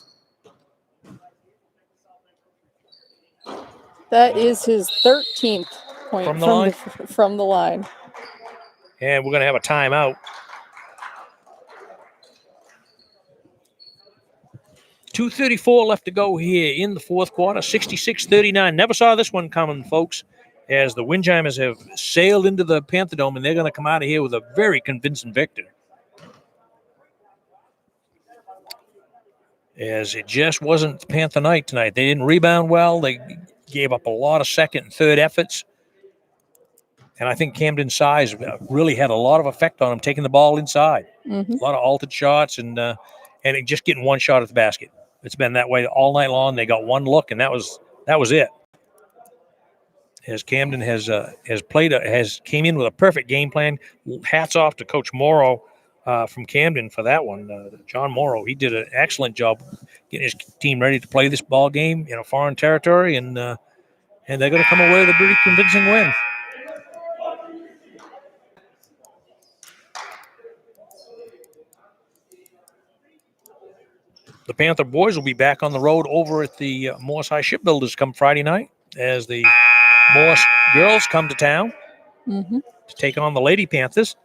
Speaker 3: That is his 13th point
Speaker 1: From the line?
Speaker 3: From the line.
Speaker 1: And we're going to have a timeout. 2:34 left to go here in the fourth quarter, 66-39. Never saw this one coming, folks, as the Windjammers have sailed into the Panther Dome, and they're going to come out of here with a very convincing victory. As it just wasn't the Panther night tonight. They didn't rebound well. They gave up a lot of second and third efforts. And I think Camden's size really had a lot of effect on them, taking the ball inside.
Speaker 3: Mm-hmm.
Speaker 1: A lot of altered shots and just getting one shot at the basket. It's been that way all night long. They got one look, and that was it. as Camden has came in with a perfect game plan. Hats off to Coach Morrow from Camden for that one. John Morrow, he did an excellent job getting his team ready to play this ball game in a foreign territory, and they're going to come away with a pretty convincing win. The Panther boys will be back on the road over at the Morse High Shipbuilders come Friday night as the Morse girls come to town to take on the Lady Panthers.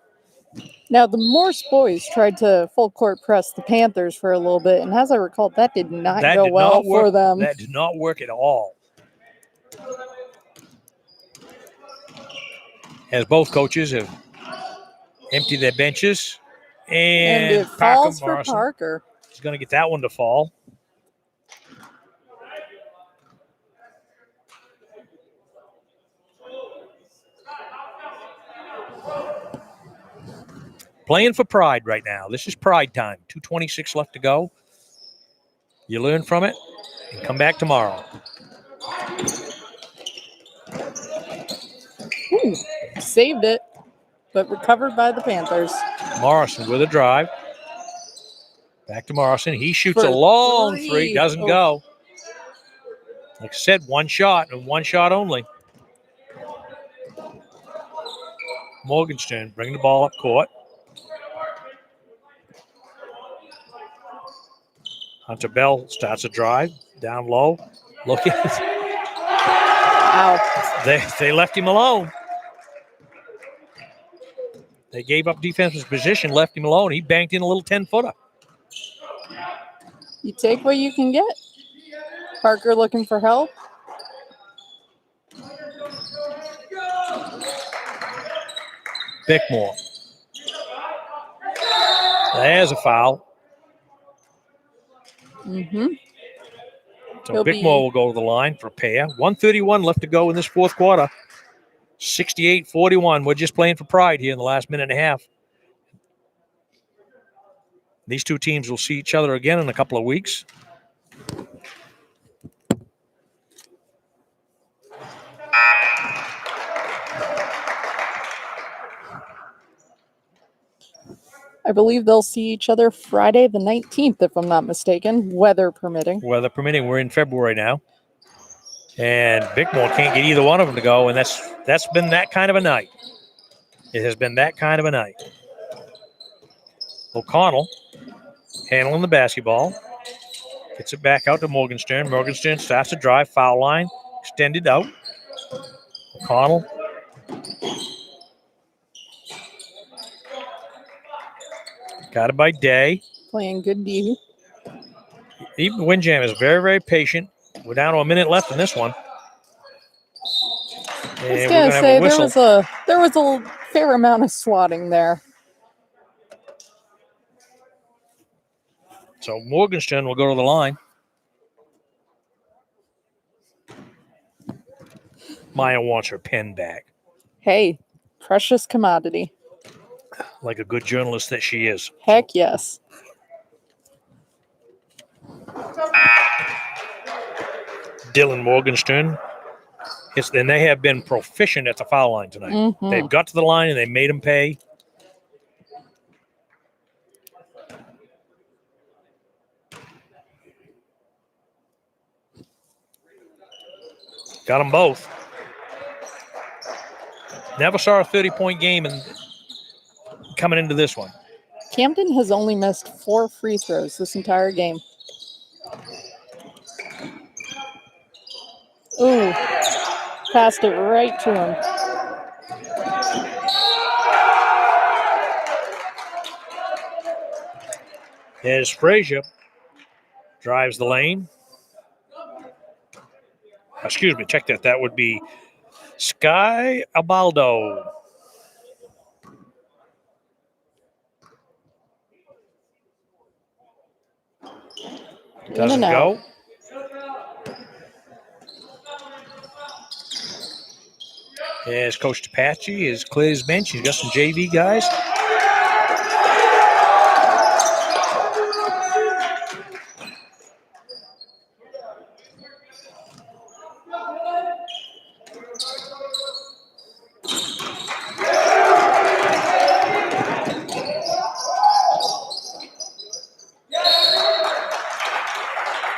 Speaker 3: Now, the Morse boys tried to full court press the Panthers for a little bit, and as I recall, that did not go well for them.
Speaker 1: That did not work at all. As both coaches have emptied their benches. And
Speaker 3: it falls for Parker.
Speaker 1: He's going to get that one to fall. Playing for pride right now. This is pride time. 2:26 left to go. You learn from it and come back tomorrow.
Speaker 3: Ooh, saved it, but recovered by the Panthers.
Speaker 1: Morrison with a drive. Back to Morrison. He shoots a long three. Doesn't go. Like I said, one shot and one shot only. Morgenstern bringing the ball up court. Hunter Bell starts a drive down low. Look at it.
Speaker 3: Ow.
Speaker 1: They left him alone. They gave up defensive position, left him alone. He banked in a little 10-footer.
Speaker 3: You take what you can get. Parker looking for help.
Speaker 1: Bickmore. There's a foul. So Bickmore will go to the line for a pair. 1:31 left to go in this fourth quarter. 68-41. We're just playing for pride here in the last minute and a half. These two teams will see each other again in a couple of weeks.
Speaker 3: I believe they'll see each other Friday the 19th, if I'm not mistaken, weather permitting.
Speaker 1: Weather permitting. We're in February now. And Bickmore can't get either one of them to go, and that's been that kind of a night. It has been that kind of a night. O'Connell handling the basketball. Gets it back out to Morgenstern. Morgenstern starts to drive, foul line, extended out. O'Connell. Got it by Day.
Speaker 3: Playing good D.
Speaker 1: Even Windjam is very, very patient. We're down to a minute left in this one.
Speaker 3: I was going to say there was a fair amount of swatting there.
Speaker 1: So Morgenstern will go to the line. Maya wants her pen back.
Speaker 3: Hey, precious commodity.
Speaker 1: Like a good journalist that she is.
Speaker 3: Heck yes.
Speaker 1: Dylan Morgenstern. And they have been proficient at the foul line tonight. They've got to the line and they made them pay. Got them both. Never saw a 30-point game coming into this one.
Speaker 3: Camden has only missed 4 free throws this entire game. Ooh, passed it right to him.
Speaker 1: There's Frazier. Drives the lane. Excuse me, check that. That would be Sky Abaldo. Doesn't go. As Coach Apache has cleared his bench. He's got some JV guys.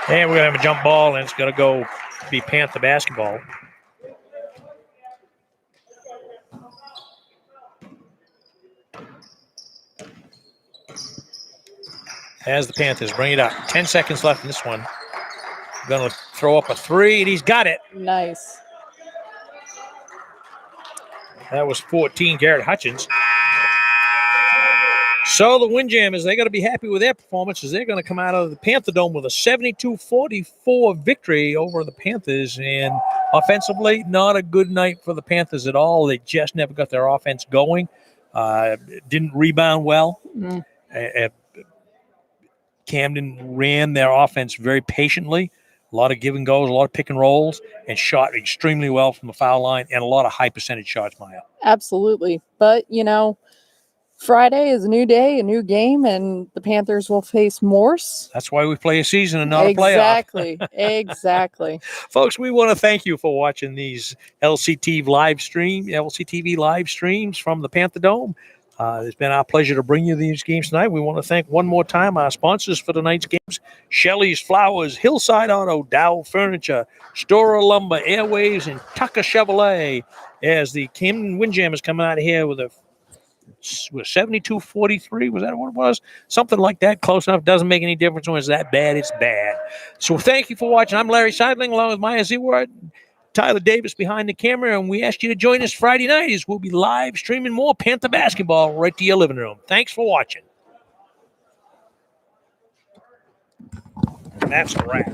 Speaker 1: And we're going to have a jump ball, and it's going to go be Panther basketball. As the Panthers bring it up. 10 seconds left in this one. Going to throw up a three, and he's got it.
Speaker 3: Nice.
Speaker 1: That was 14, Garrett Hutchins. So the Windjammers, they got to be happy with their performances. They're going to come out of the Panther Dome with a 72-44 victory over the Panthers. And offensively, not a good night for the Panthers at all. They just never got their offense going. Didn't rebound well. Camden ran their offense very patiently. A lot of give and goes, a lot of pick and rolls, and shot extremely well from the foul line, and a lot of high percentage shots, Maya.
Speaker 3: Absolutely. But, Friday is a new day, a new game, and the Panthers will face Morse.
Speaker 1: That's why we play a season and not a
Speaker 3: playoff.
Speaker 1: Exactly.
Speaker 3: Exactly.
Speaker 1: Folks, we want to thank you for watching these LCTV live streams from the Panther Dome. It's been our pleasure to bring you these games tonight. We want to thank one more time our sponsors for tonight's games: Shelley's Flowers, Hillside Auto, Dow Furniture, Storer Lumber, Airwaves, and Tucker Chevrolet. As the Camden Windjammers coming out of here with a 72-43, was that what it was? Something like that, close enough. Doesn't make any difference when it's that bad. It's bad. So thank you for watching. I'm Larry Seidling, along with Maya Zewart, Tyler Davis behind the camera, and we ask you to join us Friday night as we'll be live streaming more Panther basketball right to your living room. Thanks for watching. And that's a wrap.